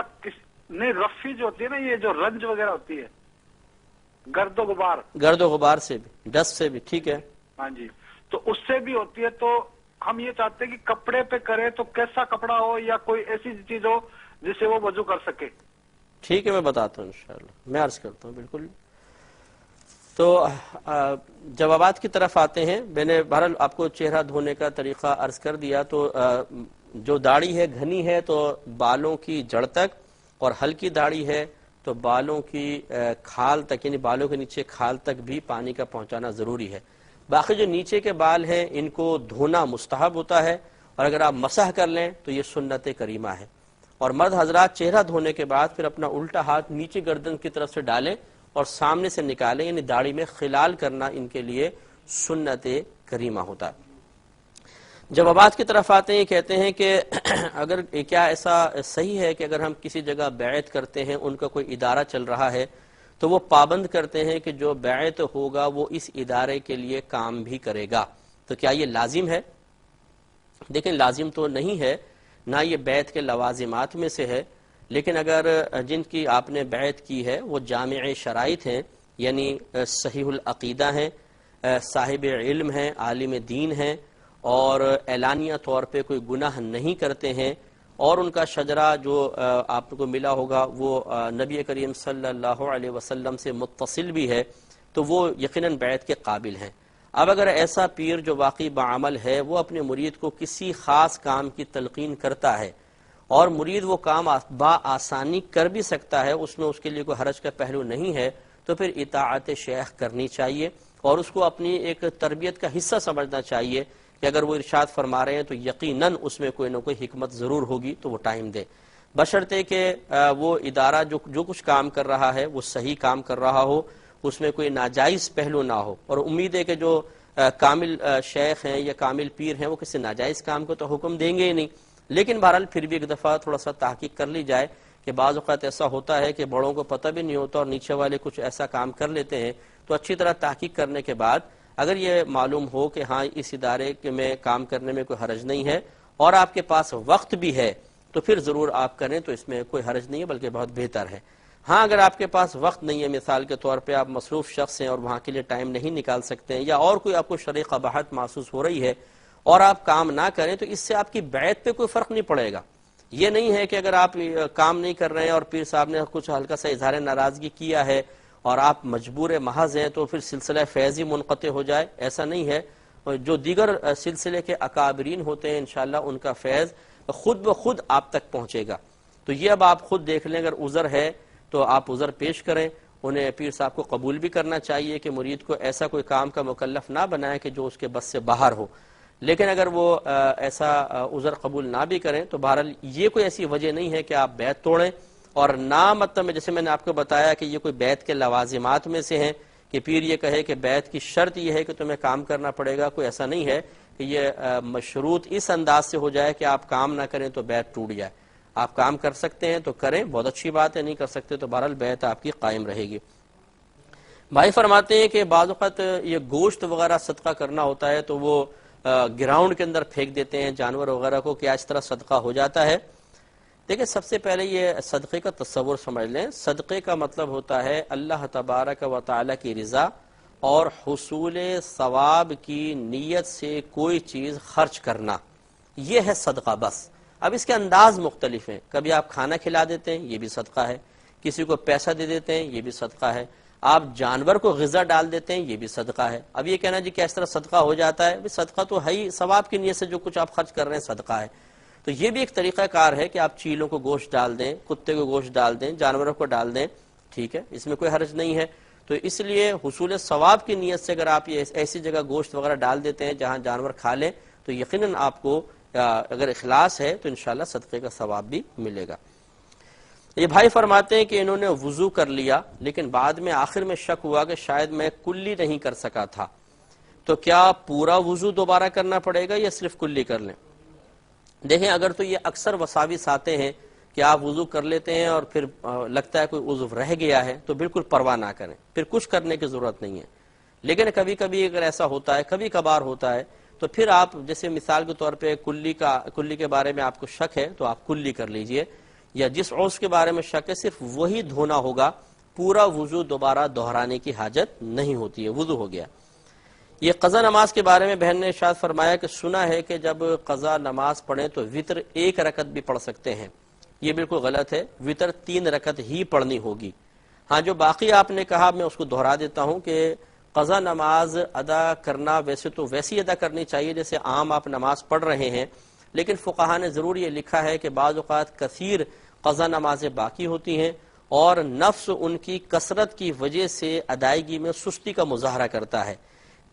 G: نہیں، رفی جو ہوتی ہے نا، یہ جو رنج وغیرہ ہوتی ہے، گرد و غبار،
A: گرد و غبار سے بھی، ڈسٹ سے بھی. ٹھیک ہے.
G: ہاں جی، تو اس سے بھی ہوتی ہے. تو ہم یہ چاہتے ہیں کہ کپڑے پہ کرے تو کیسا کپڑا ہو یا کوئی ایسی چیز ہو جس سے وہ وضو کر سکے.
A: ٹھیک ہے میں بتاتا ہوں انشاءاللہ، میں عرض کرتا ہوں بالکل. تو جوابات کی طرف آتے ہیں. میں نے بہرحال آپ کو چہرہ دھونے کا طریقہ عرض کر دیا. تو جو داڑھی ہے گھنی ہے تو بالوں کی جڑ تک، اور ہلکی داڑھی ہے تو بالوں کی کھال تک، یعنی بالوں کے نیچے کھال تک بھی پانی کا پہنچانا ضروری ہے. باقی جو نیچے کے بال ہیں ان کو دھونا مستحب ہوتا ہے، اور اگر آپ مسح کر لیں تو یہ سنت کریمہ ہے. اور مرد حضرات چہرہ دھونے کے بعد پھر اپنا الٹا ہاتھ نیچے گردن کی طرف سے ڈالیں اور سامنے سے نکالیں، یعنی داڑھی میں خلال کرنا ان کے لیے سنت کریمہ ہوتا ہے. جوابات کی طرف آتے ہیں. کہتے ہیں کہ اگر کیا ایسا صحیح ہے کہ اگر ہم کسی جگہ بیعت کرتے ہیں، ان کا کوئی ادارہ چل رہا ہے، تو وہ پابند کرتے ہیں کہ جو بیعت ہوگا وہ اس ادارے کے لیے کام بھی کرے گا، تو کیا یہ لازم ہے؟ دیکھیں لازم تو نہیں ہے، نہ یہ بیعت کے لوازمات میں سے ہے. لیکن اگر جن کی آپ نے بیعت کی ہے وہ جامع شرائط ہیں، یعنی صحیح العقیدہ ہیں، صاحب علم ہیں، عالم دین ہیں، اور اعلانیہ طور پہ کوئی گناہ نہیں کرتے ہیں، اور ان کا شجرہ جو آپ کو ملا ہوگا وہ نبی کریم صلی اللہ علیہ وسلم سے متصل بھی ہے، تو وہ یقیناً بیعت کے قابل ہیں. اب اگر ایسا پیر جو واقعی بعمل ہے وہ اپنے مرید کو کسی خاص کام کی تلقین کرتا ہے اور مرید وہ کام بآسانی کر بھی سکتا ہے، اس میں اس کے لیے کوئی حرج کا پہلو نہیں ہے، تو پھر اطاعت شیخ کرنی چاہیے اور اس کو اپنی ایک تربیت کا حصہ سمجھنا چاہیے کہ اگر وہ ارشاد فرما رہے ہیں تو یقیناً اس میں کوئی نہ کوئی حکمت ضرور ہوگی، تو وہ ٹائم دے، بشرطے کہ وہ ادارہ جو کچھ کام کر رہا ہے وہ صحیح کام کر رہا ہو، اس میں کوئی ناجائز پہلو نہ ہو. اور امید ہے کہ جو کامل شیخ ہیں یا کامل پیر ہیں وہ کسی ناجائز کام کو تو حکم دیں گے ہی نہیں. لیکن بہرحال پھر بھی ایک دفعہ تھوڑا سا تحقیق کر لی جائے کہ بعض اوقات ایسا ہوتا ہے کہ بڑوں کو پتہ بھی نہیں ہوتا اور نیچے والے کچھ ایسا کام کر لیتے ہیں. تو اچھی طرح تحقیق کرنے کے بعد اگر یہ معلوم ہو کہ ہاں اس ادارے میں کام کرنے میں کوئی حرج نہیں ہے اور آپ کے پاس وقت بھی ہے تو پھر ضرور آپ کریں، تو اس میں کوئی حرج نہیں ہے بلکہ بہت بہتر ہے. ہاں اگر آپ کے پاس وقت نہیں ہے، مثال کے طور پہ آپ مصروف شخص ہیں اور وہاں کے لیے ٹائم نہیں نکال سکتے ہیں، یا اور کوئی آپ کو شرعی قباحت محسوس ہو رہی ہے اور آپ کام نہ کریں، تو اس سے آپ کی بیعت پہ کوئی فرق نہیں پڑے گا. یہ نہیں ہے کہ اگر آپ کام نہیں کر رہے ہیں اور پیر صاحب نے کچھ ہلکا سا اظہار ناراضگی کیا ہے اور آپ مجبور محض ہیں تو پھر سلسلہ فیض ہی منقطع ہو جائے، ایسا نہیں ہے. جو دیگر سلسلے کے اکابرین ہوتے ہیں انشاءاللہ ان کا فیض خود بخود آپ تک پہنچے گا. تو یہ اب آپ خود دیکھ لیں، اگر عذر ہے تو آپ عذر پیش کریں. انہیں پیر صاحب کو قبول بھی کرنا چاہیے کہ مرید کو ایسا کوئی کام کا مکلف نہ بنائے کہ جو اس کے بس سے باہر ہو. لیکن اگر وہ ایسا عذر قبول نہ بھی کریں تو بہرحال یہ کوئی ایسی وجہ نہیں ہے کہ آپ بیعت توڑیں. اور نہ مطلب جیسے میں نے آپ کو بتایا کہ یہ کوئی بیعت کے لوازمات میں سے ہیں کہ پیر یہ کہے کہ بیعت کی شرط یہ ہے کہ تمہیں کام کرنا پڑے گا، کوئی ایسا نہیں ہے کہ یہ مشروط اس انداز سے ہو جائے کہ آپ کام نہ کریں تو بیعت ٹوٹ جائے. آپ کام کر سکتے ہیں تو کریں، بہت اچھی بات ہے، نہیں کر سکتے تو بہرحال بیعت آپ کی قائم رہے گی. بھائی فرماتے ہیں کہ بعض اوقات یہ گوشت وغیرہ صدقہ کرنا ہوتا ہے تو وہ گراؤنڈ کے اندر پھینک دیتے ہیں جانور وغیرہ کو، کیا اس طرح صدقہ ہو جاتا ہے؟ دیکھیں سب سے پہلے یہ صدقے کا تصور سمجھ لیں. صدقے کا مطلب ہوتا ہے اللہ تبارک و تعالی کی رضا اور حصول ثواب کی نیت سے کوئی چیز خرچ کرنا، یہ ہے صدقہ بس. اب اس کے انداز مختلف ہیں، کبھی آپ کھانا کھلا دیتے ہیں یہ بھی صدقہ ہے، کسی کو پیسہ دے دیتے ہیں یہ بھی صدقہ ہے، آپ جانور کو غذا ڈال دیتے ہیں یہ بھی صدقہ ہے. اب یہ کہنا جی کہ اس طرح صدقہ ہو جاتا ہے، صدقہ تو ہے ہی، ثواب کی نیت سے جو کچھ آپ خرچ کر رہے ہیں صدقہ ہے. تو یہ بھی ایک طریقہ کار ہے کہ آپ چیلوں کو گوشت ڈال دیں، کتے کو گوشت ڈال دیں، جانوروں کو ڈال دیں، ٹھیک ہے، اس میں کوئی حرج نہیں ہے. تو اس لیے حصول ثواب کی نیت سے اگر آپ یہ ایسی جگہ گوشت وغیرہ ڈال دیتے ہیں جہاں جانور کھا لیں تو یقیناً آپ کو اگر اخلاص ہے تو انشاءاللہ صدقے کا ثواب بھی ملے گا. یہ بھائی فرماتے ہیں کہ انہوں نے وضو کر لیا لیکن بعد میں آخر میں شک ہوا کہ شاید میں کلی نہیں کر سکا تھا، تو کیا پورا وضو دوبارہ کرنا پڑے گا یا صرف کلی کر لیں؟ دیکھیں اگر تو یہ اکثر وساوس آتے ہیں کہ آپ وضو کر لیتے ہیں اور پھر لگتا ہے کوئی عضو رہ گیا ہے تو بالکل پرواہ نہ کریں، پھر کچھ کرنے کی ضرورت نہیں ہے. لیکن کبھی کبھی اگر ایسا ہوتا ہے، کبھی کبھار ہوتا ہے، تو پھر آپ جیسے مثال کے طور پہ کلی کے بارے میں آپ کو شک ہے تو آپ کلی کر لیجئے، یا جس عضو کے بارے میں شک ہے صرف وہی دھونا ہوگا، پورا وضو دوبارہ دہرانے کی حاجت نہیں ہوتی ہے، وضو ہو گیا. یہ قضا نماز کے بارے میں بہن نے ارشاد فرمایا کہ سنا ہے کہ جب قضا نماز پڑھیں تو وتر 1 رکعت بھی پڑھ سکتے ہیں. یہ بالکل غلط ہے، وتر 3 رکعت ہی پڑھنی ہوگی. ہاں جو باقی آپ نے کہا میں اس کو دہرا دیتا ہوں کہ قضا نماز ادا کرنا ویسے تو ویسی ادا کرنی چاہیے جیسے عام آپ نماز پڑھ رہے ہیں، لیکن فقہا نے ضرور یہ لکھا ہے کہ بعض اوقات کثیر قضا نمازیں باقی ہوتی ہیں اور نفس ان کی کثرت کی وجہ سے ادائیگی میں سستی کا مظاہرہ کرتا ہے.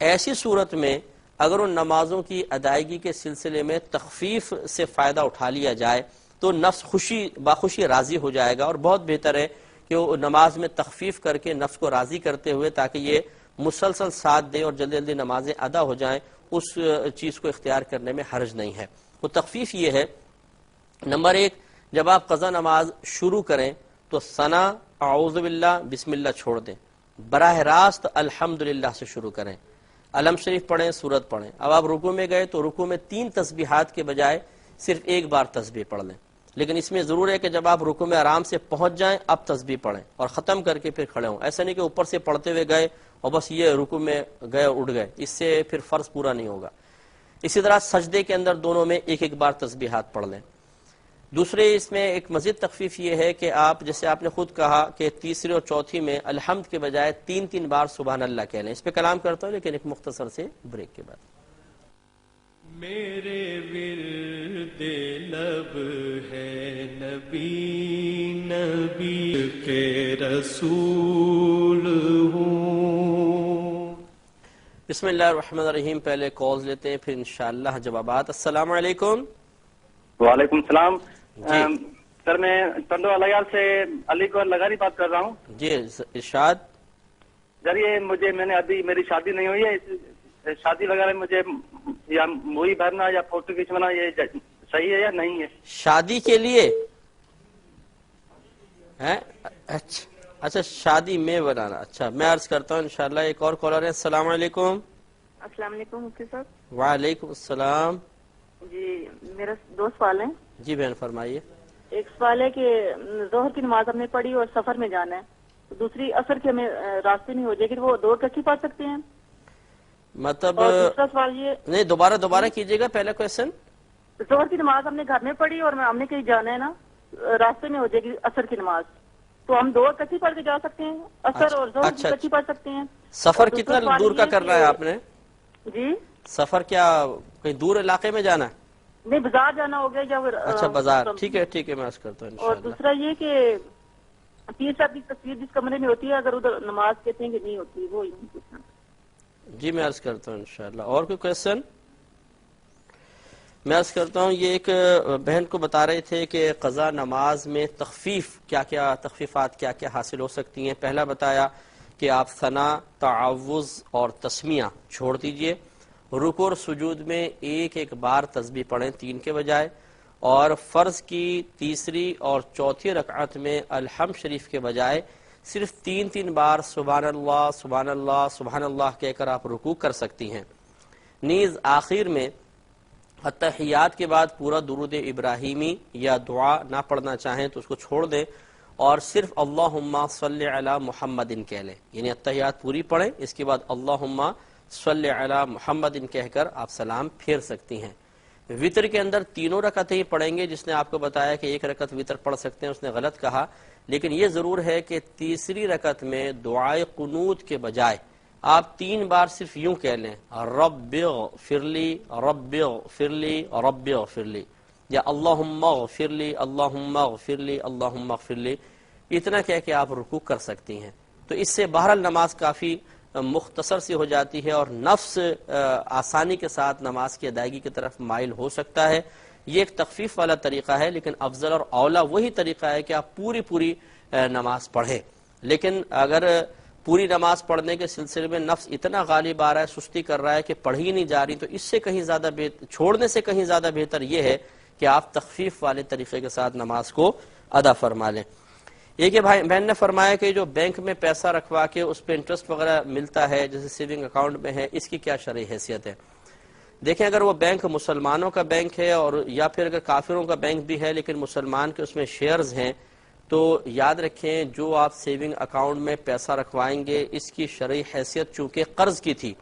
A: ایسی صورت میں اگر ان نمازوں کی ادائیگی کے سلسلے میں تخفیف سے فائدہ اٹھا لیا جائے تو نفس باخوشی راضی ہو جائے گا، اور بہت بہتر ہے کہ وہ نماز میں تخفیف کر کے نفس کو راضی کرتے ہوئے تاکہ یہ مسلسل ساتھ دے اور جلدی جلدی نمازیں ادا ہو جائیں، اس چیز کو اختیار کرنے میں حرج نہیں ہے. وہ تخفیف یہ ہے، نمبر 1 جب آپ قضا نماز شروع کریں تو ثنا اعوذ باللہ بسم اللہ چھوڑ دیں، براہ راست الحمدللہ سے شروع کریں، علم شریف پڑھیں، سورت پڑھیں. اب آپ رکوع میں گئے تو رکوع میں 3 تسبیحات کے بجائے صرف 1 بار تسبیح پڑھ لیں، لیکن اس میں ضرور ہے کہ جب آپ رکوع میں آرام سے پہنچ جائیں اب تسبیح پڑھیں اور ختم کر کے پھر کھڑے ہوں. ایسا نہیں کہ اوپر سے پڑھتے ہوئے گئے اور بس یہ رکوع میں گئے اٹھ گئے، اس سے پھر فرض پورا نہیں ہوگا. اسی طرح سجدے کے اندر دونوں میں 1 بار تسبیحات پڑھ لیں. دوسرے اس میں ایک مزید تخفیف یہ ہے کہ آپ جیسے آپ نے خود کہا کہ تیسری اور چوتھی میں الحمد کے بجائے 3 بار سبحان اللہ کہہ لیں. اس پہ کلام کرتا ہوں لیکن ایک مختصر سے بریک کے بعد.
E: میرے ورد لب ہے نبی نبی کے رسول ہوں.
A: بسم اللہ الرحمن الرحیم. پہلے کالز لیتے ہیں پھر انشاءاللہ جوابات. السلام علیکم.
C: وعلیکم السلام.
A: جی
C: سر میں تندو علیال سے علی کو لگاری بات کر رہا ہوں.
A: جی ارشاد.
C: سر یہ میں نے ابھی میری شادی نہیں ہوئی ہے، شادی وغیرہ مجھے یا موئی بھرنا یا فوٹو کھینچوانا یہ صحیح ہے یا نہیں ہے؟
A: شادی کے لیے اچھا شادی میں بنانا. اچھا میں عرض کرتا ہوں انشاءاللہ. ایک اور کالر ہے. السلام علیکم.
D: السلام علیکم مفتی صاحب.
A: وعلیکم السلام.
D: جی میرا 2 سوال ہیں.
A: جی بہن فرمائیے.
D: ایک سوال ہے کہ ظہر کی نماز ہم نے پڑھی اور سفر میں جانا ہے، دوسری عصر کی ہمیں راستے میں ہو جائے گی تو وہ 2 اکٹھی پڑھ سکتے ہیں؟
A: مطلب
D: اور دوسرا سوال یہ
A: نہیں دوبارہ کیجیے گا پہلا کویشچن.
D: ظہر کی نماز ہم نے گھر میں پڑھی اور ہم نے کہیں جانا ہے نا، راستے میں ہو جائے گی عصر کی نماز،
H: تو ہم 2 اکٹھی پڑھ کے جا سکتے ہیں، اثر اور ظہر
A: اچھا،
H: اکٹھی پڑھ سکتے ہیں.
A: سفر
H: اور
A: کتنا
H: دوسرا
A: دور کا
H: سوال یہ
A: کرنا ہے
H: کہ-
A: آپ نے؟
H: جی
A: سفر کیا کہیں دور علاقے میں جانا ہے؟
H: نہیں، بازار جانا ہو گیا یا پھر
A: اچھا بازار، ٹھیک ہے ٹھیک ہے، میں عرض کرتا ہوں
H: اور
A: انشاءاللہ.
H: دوسرا یہ کہ پیر صاحب کی تصویر جس کمرے میں ہوتی ہے اگر ادھر نماز کہتے ہیں کہ نہیں ہوتی، وہ یوں پوچھنا.
A: جی میں عرض کرتا ہوں انشاءاللہ. اور کوئی کویشچن؟ میں عرض کرتا ہوں، یہ ایک بہن کو بتا رہے تھے کہ قضا نماز میں تخفیف کیا کیا، تخفیفات کیا کیا حاصل ہو سکتی ہیں. پہلا بتایا کہ آپ ثنا، تعوذ اور تسمیہ چھوڑ دیجئے. رکوع اور سجود میں ایک ایک بار تسبیح پڑھیں 3 کے بجائے، اور فرض کی تیسری اور چوتھی رکعت میں الحمد شریف کے بجائے صرف 3 بار سبحان اللہ سبحان اللہ سبحان اللہ کہہ کر آپ رکوع کر سکتی ہیں. نیز آخر میں اتحیات کے بعد پورا درود ابراہیمی یا دعا نہ پڑھنا چاہیں تو اس کو چھوڑ دیں اور صرف اللہم صلی علی محمد کہہ لیں، یعنی اتحیات پوری پڑھیں، اس کے بعد اللہم صلی علی محمد کہہ کر آپ سلام پھیر سکتی ہیں. وطر کے اندر 3 رکعتیں ہی پڑھیں گے. جس نے آپ کو بتایا کہ 1 رکعت وطر پڑھ سکتے ہیں اس نے غلط کہا، لیکن یہ ضرور ہے کہ تیسری رکعت میں دعائے قنوت کے بجائے آپ 3 بار صرف یوں کہہ لیں رب اغفر لی رب اغفر لی رب اغفر لی، یا اللہم اغفر لی اللہم اغفر لی اللہم اغفر لی، اتنا کہہ کے آپ رکوع کر سکتی ہیں. تو اس سے بہرحال نماز کافی مختصر سی ہو جاتی ہے اور نفس آسانی کے ساتھ نماز کی ادائیگی کی طرف مائل ہو سکتا ہے. یہ ایک تخفیف والا طریقہ ہے، لیکن افضل اور اولا وہی طریقہ ہے کہ آپ پوری نماز پڑھیں. لیکن اگر پوری نماز پڑھنے کے سلسلے میں نفس اتنا غالب آ رہا ہے، سستی کر رہا ہے کہ پڑھی ہی نہیں جا رہی، تو اس سے کہیں زیادہ چھوڑنے سے کہیں زیادہ بہتر یہ ہے کہ آپ تخفیف والے طریقے کے ساتھ نماز کو ادا فرما لیں. ایک بہن نے فرمایا کہ جو بینک میں پیسہ رکھوا کے اس پہ انٹرسٹ وغیرہ ملتا ہے جیسے سیونگ اکاؤنٹ میں ہے، اس کی کیا شرعی حیثیت ہے؟ دیکھیں، اگر وہ بینک مسلمانوں کا بینک ہے اور یا پھر اگر کافروں کا بینک بھی ہے لیکن مسلمان کے اس میں شیئرز ہیں، تو یاد رکھیں جو آپ سیونگ اکاؤنٹ میں پیسہ رکھوائیں گے اس کی شرعی حیثیت چونکہ قرض کی تھی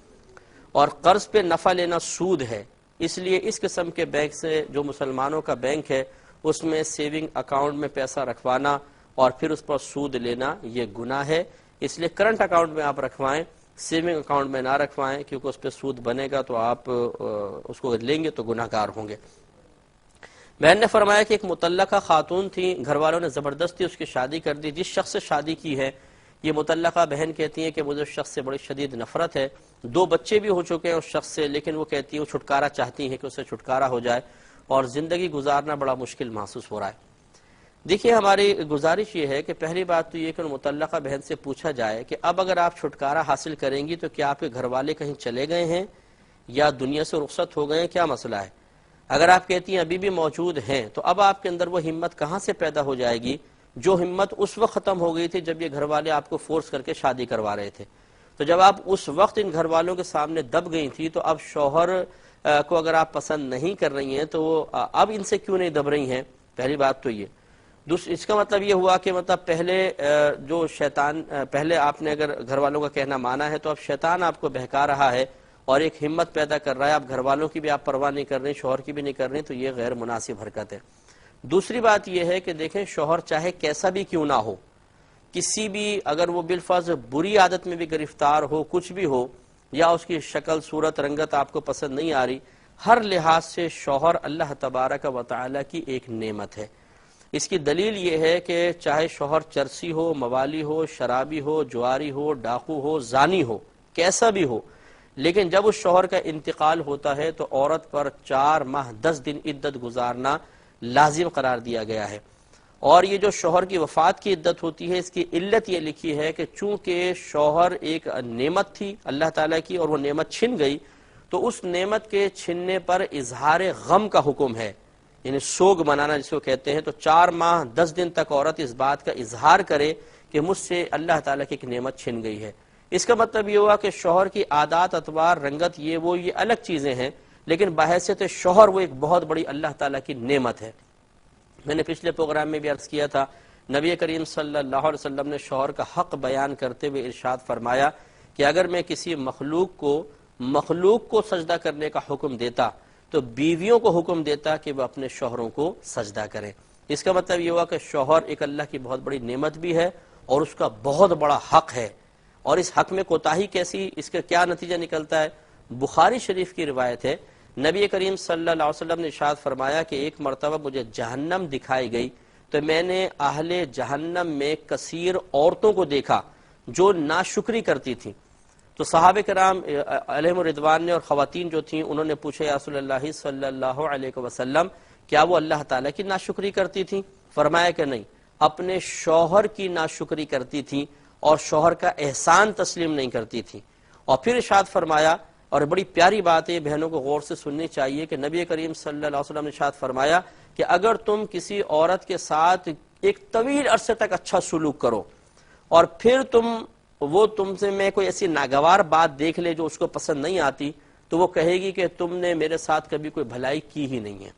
A: اور قرض پہ نفع لینا سود ہے، اس لیے اس قسم کے بینک سے جو مسلمانوں کا بینک ہے اس میں سیونگ اکاؤنٹ میں پیسہ رکھوانا اور پھر اس پر سود لینا یہ گناہ ہے. اس لیے کرنٹ اکاؤنٹ میں آپ رکھوائیں، سیونگ اکاؤنٹ میں نہ رکھوائیں، کیونکہ اس پہ سود بنے گا تو آپ اس کو لیں گے تو گناہ گار ہوں گے. بہن نے فرمایا کہ ایک مطلقہ خاتون تھی، گھر والوں نے زبردستی اس کی شادی کر دی. جس شخص سے شادی کی ہے، یہ مطلقہ بہن کہتی ہیں کہ مجھے اس شخص سے بڑی شدید نفرت ہے، 2 بچے بھی ہو چکے ہیں اس شخص سے، لیکن وہ کہتی ہیں وہ چھٹکارا چاہتی ہیں کہ اس سے چھٹکارا ہو جائے اور زندگی گزارنا بڑا مشکل محسوس ہو رہا ہے. دیکھیے، ہماری گزارش یہ ہے کہ پہلی بات تو یہ کہ مطلقہ بہن سے پوچھا جائے کہ اب اگر آپ چھٹکارا حاصل کریں گی تو کیا آپ کے گھر والے کہیں چلے گئے ہیں یا دنیا سے رخصت ہو گئے ہیں، کیا مسئلہ ہے؟ اگر آپ کہتی ہیں ابھی بھی موجود ہیں تو اب آپ کے اندر وہ ہمت کہاں سے پیدا ہو جائے گی جو ہمت اس وقت ختم ہو گئی تھی جب یہ گھر والے آپ کو فورس کر کے شادی کروا رہے تھے. تو جب آپ اس وقت ان گھر والوں کے سامنے دب گئی تھی تو اب شوہر کو اگر آپ پسند نہیں کر رہی ہیں تو اب ان سے کیوں نہیں دب رہی ہیں؟ پہلی بات تو یہ. اس کا مطلب یہ ہوا کہ مطلب پہلے آپ نے اگر گھر والوں کا کہنا مانا ہے تو اب شیطان آپ کو بہکا رہا ہے اور ایک ہمت پیدا کر رہا ہے. آپ گھر والوں کی بھی آپ پرواہ نہیں کر رہے، شوہر کی بھی نہیں کر رہے، تو یہ غیر مناسب حرکت ہے. دوسری بات یہ ہے کہ دیکھیں، شوہر چاہے کیسا بھی کیوں نہ ہو، کسی بھی اگر وہ بالفرض بری عادت میں بھی گرفتار ہو، کچھ بھی ہو، یا اس کی شکل صورت رنگت آپ کو پسند نہیں آ رہی، ہر لحاظ سے شوہر اللہ تبارک و تعالی کی ایک نعمت ہے. اس کی دلیل یہ ہے کہ چاہے شوہر چرسی ہو، موالی ہو، شرابی ہو، جواری ہو، ڈاکو ہو، زانی ہو، کیسا بھی ہو، لیکن جب اس شوہر کا انتقال ہوتا ہے تو عورت پر 4 ماہ 10 دن عدت گزارنا لازم قرار دیا گیا ہے. اور یہ جو شوہر کی وفات کی عدت ہوتی ہے، اس کی علت یہ لکھی ہے کہ چونکہ شوہر ایک نعمت تھی اللہ تعالیٰ کی اور وہ نعمت چھن گئی، تو اس نعمت کے چھننے پر اظہار غم کا حکم ہے، یعنی سوگ منانا جس کو کہتے ہیں. تو 4 ماہ 10 دن تک عورت اس بات کا اظہار کرے کہ مجھ سے اللہ تعالیٰ کی ایک نعمت چھن گئی ہے. اس کا مطلب یہ ہوا کہ شوہر کی عادات، اطوار، رنگت یہ الگ چیزیں ہیں، لیکن بحیثیت شوہر وہ ایک بہت بڑی اللہ تعالیٰ کی نعمت ہے. میں نے پچھلے پروگرام میں بھی عرض کیا تھا، نبی کریم صلی اللہ علیہ وسلم نے شوہر کا حق بیان کرتے ہوئے ارشاد فرمایا کہ اگر میں کسی مخلوق کو سجدہ کرنے کا حکم دیتا تو بیویوں کو حکم دیتا کہ وہ اپنے شوہروں کو سجدہ کریں. اس کا مطلب یہ ہوا کہ شوہر ایک اللہ کی بہت بڑی نعمت بھی ہے اور اس کا بہت بڑا حق ہے، اور اس حق میں کوتاہی کیسی، اس کا کیا نتیجہ نکلتا ہے؟ بخاری شریف کی روایت ہے، نبی کریم صلی اللہ علیہ وسلم نے ارشاد فرمایا کہ ایک مرتبہ مجھے جہنم دکھائی گئی تو میں نے اہل جہنم میں کثیر عورتوں کو دیکھا جو ناشکری کرتی تھیں. تو صحابہ کرام علیہم الرضوان نے اور خواتین جو تھیں انہوں نے پوچھا یا رسول اللہ صلی اللہ علیہ وسلم کیا وہ اللہ تعالیٰ کی ناشکری کرتی تھیں؟ فرمایا کہ نہیں، اپنے شوہر کی ناشکری کرتی تھیں اور شوہر کا احسان تسلیم نہیں کرتی تھیں. اور پھر ارشاد فرمایا، اور بڑی پیاری بات ہے بہنوں کو غور سے سننی چاہیے، کہ نبی کریم صلی اللہ علیہ وسلم نے ارشاد فرمایا کہ اگر تم کسی عورت کے ساتھ ایک طویل عرصے تک اچھا سلوک کرو اور پھر وہ تم سے میں کوئی ایسی ناگوار بات دیکھ لے جو اس کو پسند نہیں آتی تو وہ کہے گی کہ تم نے میرے ساتھ کبھی کوئی بھلائی کی ہی نہیں ہے.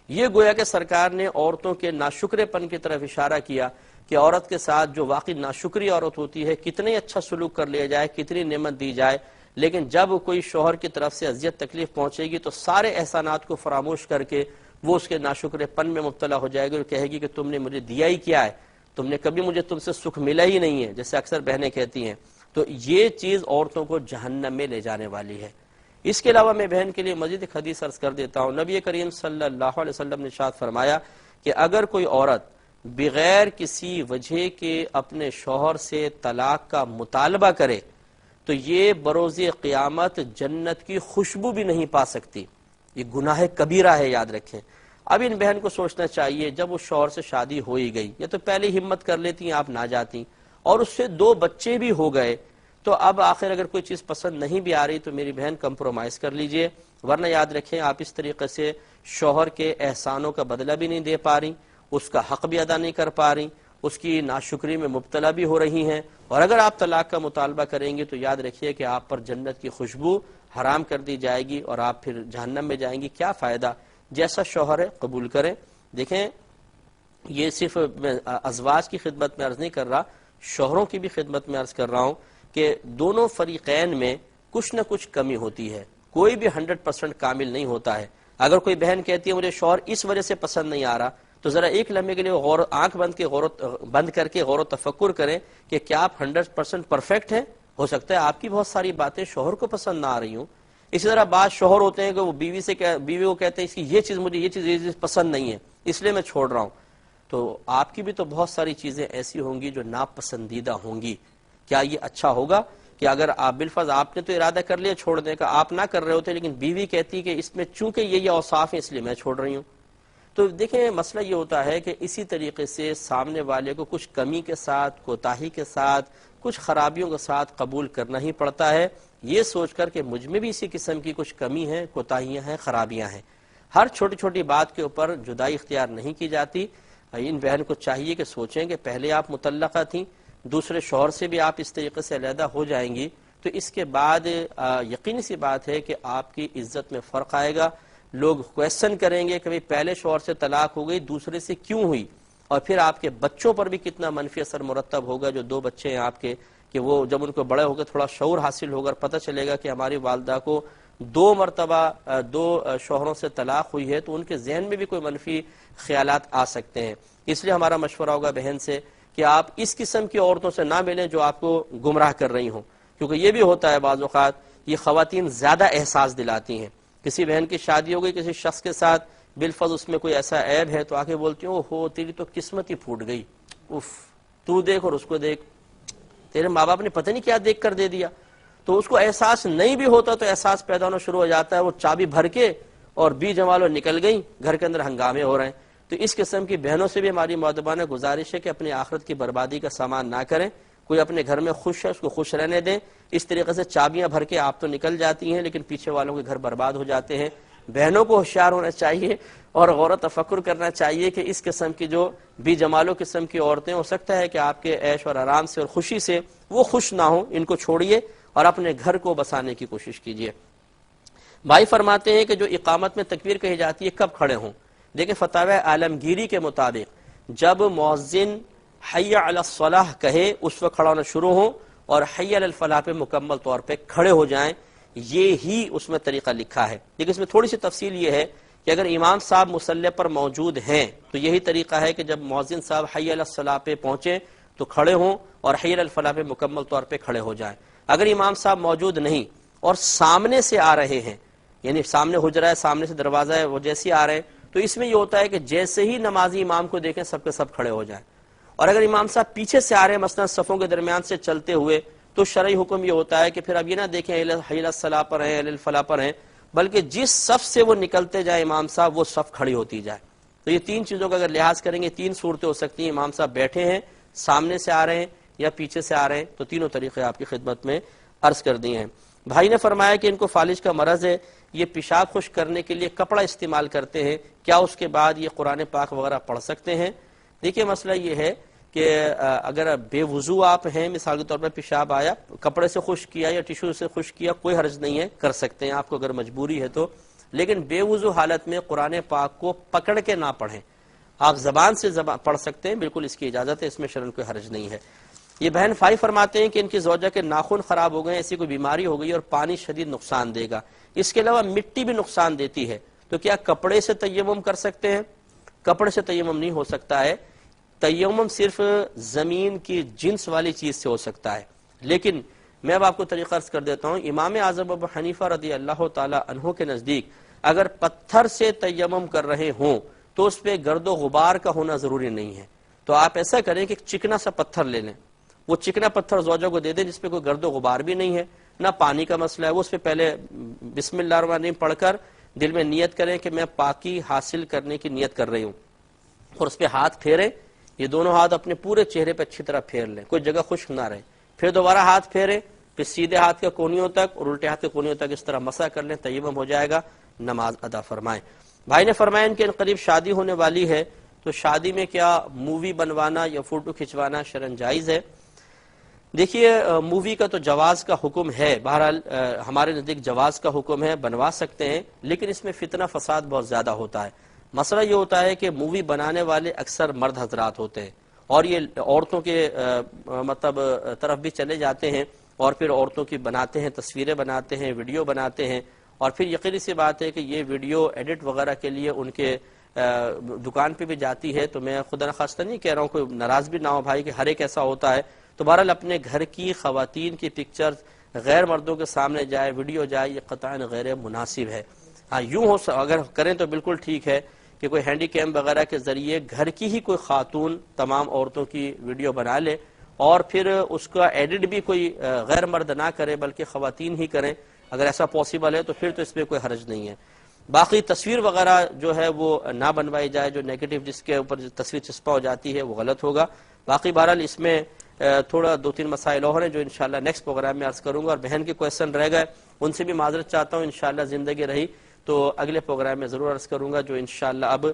A: یہ گویا کہ سرکار نے عورتوں کے ناشکرے پن کی طرف اشارہ کیا کہ عورت کے ساتھ جو واقعی ناشکری عورت ہوتی ہے، کتنے اچھا سلوک کر لیا جائے، کتنی نعمت دی جائے، لیکن جب کوئی شوہر کی طرف سے اذیت تکلیف پہنچے گی تو سارے احسانات کو فراموش کر کے وہ اس کے ناشکرے پن میں مبتلا ہو جائے گی اور کہے گی کہ تم نے مجھے دیا ہی کیا ہے، تم نے کبھی مجھے تم سے سکھ ملا ہی نہیں ہے، جیسے اکثر بہنیں کہتی ہیں. تو یہ چیز عورتوں کو جہنم میں لے جانے والی ہے. اس کے علاوہ میں بہن کے لیے مزید ایک حدیث عرض کر دیتا ہوں. نبی کریم صلی اللہ علیہ وسلم نے ارشاد فرمایا کہ اگر کوئی عورت بغیر کسی وجہ کے اپنے شوہر سے طلاق کا مطالبہ کرے تو یہ بروز قیامت جنت کی خوشبو بھی نہیں پا سکتی. یہ گناہ کبیرہ ہے، یاد رکھیں. اب ان بہن کو سوچنا چاہیے، جب اس شوہر سے شادی ہو ہی گئی، یا تو پہلے ہمت کر لیتی ہیں آپ نہ جاتی، اور اس سے 2 بچے بھی ہو گئے، تو اب آخر اگر کوئی چیز پسند نہیں بھی آ رہی تو میری بہن کمپرومائز کر لیجئے، ورنہ یاد رکھیں آپ اس طریقے سے شوہر کے احسانوں کا بدلہ بھی نہیں دے پا رہی، اس کا حق بھی ادا نہیں کر پا رہی، اس کی ناشکری میں مبتلا بھی ہو رہی ہیں. اور اگر آپ طلاق کا مطالبہ کریں گے تو یاد رکھیے کہ آپ پر جنت کی خوشبو حرام کر دی جائے گی اور آپ پھر جہنم میں جائیں گی. کیا فائدہ؟ جیسا شوہر ہے قبول کریں. دیکھیں یہ صرف میں ازواج کی خدمت میں عرض نہیں کر رہا، شوہروں کی بھی خدمت میں عرض کر رہا ہوں کہ دونوں فریقین میں کچھ نہ کچھ کمی ہوتی ہے، کوئی بھی 100% کامل نہیں ہوتا ہے. اگر کوئی بہن کہتی ہے مجھے شوہر اس وجہ سے پسند نہیں آ رہا، تو ذرا ایک لمحے کے لیے آنکھ بند کر کے غور و تفکر کریں کہ کیا آپ 100% پرفیکٹ ہیں؟ ہو سکتا ہے آپ کی بہت ساری باتیں شوہر کو پسند نہ آ رہی ہوں. اسی طرح بعض شوہر ہوتے ہیں کہ وہ بیوی کو کہتے ہیں اس کی یہ چیز پسند نہیں ہے اس لیے میں چھوڑ رہا ہوں. تو آپ کی بھی تو بہت ساری چیزیں ایسی ہوں گی جو ناپسندیدہ ہوں گی. کیا یہ اچھا ہوگا کہ اگر آپ بالفرض آپ نے تو ارادہ کر لیا چھوڑنے کا، آپ نہ کر رہے ہوتے، لیکن بیوی کہتی کہ اس میں چونکہ یہ اوصاف ہیں اس لیے میں چھوڑ رہی ہوں. تو دیکھیں مسئلہ یہ ہوتا ہے کہ اسی طریقے سے سامنے والے کو کچھ کمی کے ساتھ، کوتاہی کے ساتھ، کچھ خرابیوں کے ساتھ قبول کرنا ہی پڑتا ہے، یہ سوچ کر کہ مجھ میں بھی اسی قسم کی کچھ کمی ہے، کوتاہیاں ہیں، خرابیاں ہیں. ہر چھوٹی چھوٹی بات کے اوپر جدائی اختیار نہیں کی جاتی. ان بہن کو چاہیے کہ سوچیں کہ پہلے آپ مطلقہ تھیں، دوسرے شوہر سے بھی آپ اس طریقے سے علیحدہ ہو جائیں گی تو اس کے بعد یقینی سی بات ہے کہ آپ کی عزت میں فرق آئے گا. لوگ کویسچن کریں گے کہ پہلے شوہر سے طلاق ہو گئی دوسرے سے کیوں ہوئی، اور پھر آپ کے بچوں پر بھی کتنا منفی اثر مرتب ہوگا. جو 2 بچے ہیں آپ کے، کہ وہ جب ان کو بڑے ہو کے تھوڑا شعور حاصل ہوگا، پتہ چلے گا کہ ہماری والدہ کو 2 مرتبہ 2 شوہروں سے طلاق ہوئی ہے، تو ان کے ذہن میں بھی کوئی منفی خیالات آ سکتے ہیں. اس لیے ہمارا مشورہ ہوگا بہن سے کہ آپ اس قسم کی عورتوں سے نہ ملیں جو آپ کو گمراہ کر رہی ہوں، کیونکہ یہ بھی ہوتا ہے بعض اوقات یہ خواتین زیادہ احساس دلاتی ہیں. کسی بہن کی شادی ہو گئی کسی شخص کے ساتھ، بالفرض اس میں کوئی ایسا عیب ہے تو آگے بولتی ہوں ہو تیری تو قسمت ہی پھوٹ گئی، اف تو دیکھ اور اس کو دیکھ، تیرے ماں باپ نے پتہ نہیں کیا دیکھ کر دے دیا. تو اس کو احساس نہیں بھی ہوتا تو احساس پیدا ہونا شروع ہو جاتا ہے، وہ چابی بھر کے اور جمالو نکل گئی، گھر کے اندر ہنگامے ہو رہے ہیں. تو اس قسم کی بہنوں سے بھی ہماری مؤدبانہ گزارش ہے کہ اپنی آخرت کی بربادی کا سامان نہ کریں. کوئی اپنے گھر میں خوش ہے اس کو خوش رہنے دیں. اس طریقے سے چابیاں بھر کے آپ تو نکل جاتی ہیں لیکن پیچھے والوں کے گھر برباد ہو جاتے ہیں. بہنوں کو ہوشیار ہونا چاہیے اور غور و تفکر کرنا چاہیے کہ اس قسم کی جو جمالو قسم کی عورتیں، ہو سکتا ہے کہ آپ کے عیش اور آرام سے اور خوشی سے وہ خوش نہ ہوں، ان کو چھوڑیے اور اپنے گھر کو بسانے کی کوشش کیجیے. بھائی فرماتے ہیں کہ جو اقامت میں تکبیر کہی جاتی ہے کب کھڑے ہوں؟ دیکھیں فتاوی عالمگیری کے مطابق جب مؤذن حی علی الصلاح کہے اس وقت کھڑا ہونا شروع ہوں اور حی علی الفلاح پہ مکمل طور پہ کھڑے ہو جائیں، یہ ہی اس میں طریقہ لکھا ہے. لیکن اس میں تھوڑی سی تفصیل یہ ہے کہ اگر امام صاحب مصلی پر موجود ہیں تو یہی طریقہ ہے کہ جب مؤذن صاحب حی علی الصلاۃ پہ پہنچیں تو کھڑے ہوں اور حی علی الفلاح پہ مکمل طور پہ کھڑے ہو جائیں. اگر امام صاحب موجود نہیں اور سامنے سے آ رہے ہیں، یعنی سامنے حجرہ ہے، سامنے سے دروازہ ہے، وہ جیسے آ رہے ہیں، تو اس میں یہ ہوتا ہے کہ جیسے ہی نمازی امام کو دیکھیں سب کے سب کھڑے ہو جائیں. اور اگر امام صاحب پیچھے سے آ رہے ہیں مثلا صفوں کے درمیان سے چلتے ہوئے، تو شرعی حکم یہ ہوتا ہے کہ پھر اب یہ نہ دیکھیں حی علی الصلاۃ پر ہیں، علی الفلاح پر ہیں، بلکہ جس صف سے وہ نکلتے جائے امام صاحب وہ صف کھڑی ہوتی جائے. تو یہ تین چیزوں کا اگر لحاظ کریں گے، تین صورتیں ہو سکتی ہیں، امام صاحب بیٹھے ہیں، سامنے سے آ رہے ہیں یا پیچھے سے آ رہے ہیں، تو تینوں طریقے آپ کی خدمت میں عرض کر دیے ہیں. بھائی نے فرمایا کہ ان کو فالج کا مرض ہے، یہ پیشاب خشک کرنے کے لیے کپڑا استعمال کرتے ہیں، کیا اس کے بعد یہ قرآن پاک وغیرہ پڑھ سکتے ہیں؟ دیکھیے مسئلہ یہ ہے کہ اگر بے وضو آپ ہیں، مثال کے طور پر پیشاب آیا، کپڑے سے خشک کیا یا ٹیشو سے خشک کیا، کوئی حرج نہیں ہے، کر سکتے ہیں آپ کو اگر مجبوری ہے تو. لیکن بے وضو حالت میں قرآن پاک کو پکڑ کے نہ پڑھیں، آپ زبان سے پڑھ سکتے ہیں، بالکل اس کی اجازت ہے، اس میں شرعاً کوئی حرج نہیں ہے. یہ بہن فائی فرماتے ہیں کہ ان کی زوجہ کے ناخن خراب ہو گئے، ایسی کوئی بیماری ہو گئی اور پانی شدید نقصان دے گا، اس کے علاوہ مٹی بھی نقصان دیتی ہے، تو کیا کپڑے سے تیمم کر سکتے ہیں؟ کپڑے سے تیمم نہیں ہو سکتا ہے، تیمم صرف زمین کی جنس والی چیز سے ہو سکتا ہے. لیکن میں اب آپ کو طریقہ عرض کر دیتا ہوں. امام اعظم ابو حنیفہ رضی اللہ تعالی عنہ کے نزدیک اگر پتھر سے تیمم کر رہے ہوں تو اس پہ گرد و غبار کا ہونا ضروری نہیں ہے. تو آپ ایسا کریں کہ چکنا سا پتھر لے لیں، وہ چکنا پتھر زوجہ کو دے دیں جس پہ کوئی گرد و غبار بھی نہیں ہے، نہ پانی کا مسئلہ ہے. وہ اس پہ پہلے بسم اللہ الرحمن الرحیم پڑھ کر دل میں نیت کریں کہ میں پاکی حاصل کرنے کی نیت کر رہی ہوں، اور اس پہ ہاتھ پھیریں. یہ دونوں ہاتھ اپنے پورے چہرے پہ اچھی طرح پھیر لیں، کوئی جگہ خشک نہ رہے. پھر دوبارہ ہاتھ پھیریں، پھر سیدھے ہاتھ کے کونیوں تک اور الٹے ہاتھ کے کونیوں تک اس طرح مسح کر لیں، تیمم ہو جائے گا، نماز ادا فرمائیں. بھائی نے فرمایا ان کے قریب شادی ہونے والی ہے، تو شادی میں کیا مووی بنوانا یا فوٹو کھنچوانا شرعاً جائز ہے؟ دیکھیے مووی کا تو جواز کا حکم ہے، بہرحال ہمارے نزدیک جواز کا حکم ہے، بنوا سکتے ہیں، لیکن اس میں فتنہ فساد بہت زیادہ ہوتا ہے. مسئلہ یہ ہوتا ہے کہ مووی بنانے والے اکثر مرد حضرات ہوتے ہیں، اور یہ عورتوں کے مطلب طرف بھی چلے جاتے ہیں، اور پھر عورتوں کی بناتے ہیں، تصویریں بناتے ہیں، ویڈیو بناتے ہیں، اور پھر یقینی سی بات ہے کہ یہ ویڈیو ایڈٹ وغیرہ کے لیے ان کے دکان پہ بھی جاتی ہے. تو میں خدا نخواستہ نہیں کہہ رہا ہوں، کوئی ناراض بھی نہ ہو بھائی کہ ہر ایک ایسا ہوتا ہے. تو بہرحال اپنے گھر کی خواتین کی پکچر غیر مردوں کے سامنے جائے، ویڈیو جائے، یہ قطعاً غیر مناسب ہے. ہاں یوں ہو اگر کریں تو بالکل ٹھیک ہے کہ کوئی ہینڈی کیم وغیرہ کے ذریعے گھر کی ہی کوئی خاتون تمام عورتوں کی ویڈیو بنا لے، اور پھر اس کا ایڈٹ بھی کوئی غیر مرد نہ کرے بلکہ خواتین ہی کریں. اگر ایسا پاسبل ہے تو پھر تو اس میں کوئی حرج نہیں ہے. باقی تصویر وغیرہ جو ہے وہ نہ بنوائی جائے، جو نیگیٹو جس کے اوپر تصویر چسپا ہو جاتی ہے وہ غلط ہوگا. باقی بہرحال اس میں تھوڑا دو تین مسائل اور ہیں جو انشاءاللہ نیکسٹ پروگرام میں عرض کروں گا. اور بہن کے کویشچن رہ گئے ان سے بھی معذرت چاہتا ہوں، انشاءاللہ زندگی رہی تو اگلے پروگرام میں ضرور عرض کروں گا، جو انشاءاللہ اب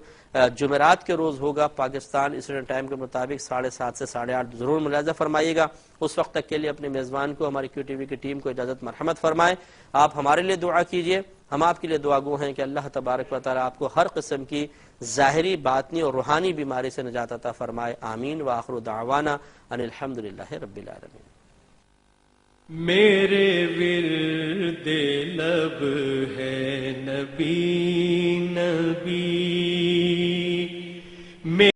A: جمعرات کے روز ہوگا پاکستان اسٹینڈرڈ ٹائم کے مطابق 7:30 سے 8:30. ضرور ملاحظہ فرمائیے گا. اس وقت تک کے لیے اپنے میزبان کو، ہماری کیو ٹی وی کی ٹیم کو اجازت مرحمت فرمائیں. آپ ہمارے لیے دعا کیجئے، ہم آپ کے لیے دعا گو ہیں کہ اللہ تبارک و تعالی آپ کو ہر قسم کی ظاہری، باطنی اور روحانی بیماری سے نجات عطا فرمائے. آمین. وآخر دعوانا ان الحمدللہ رب العالمین.
E: میرے ورد لب ہے نبی نبی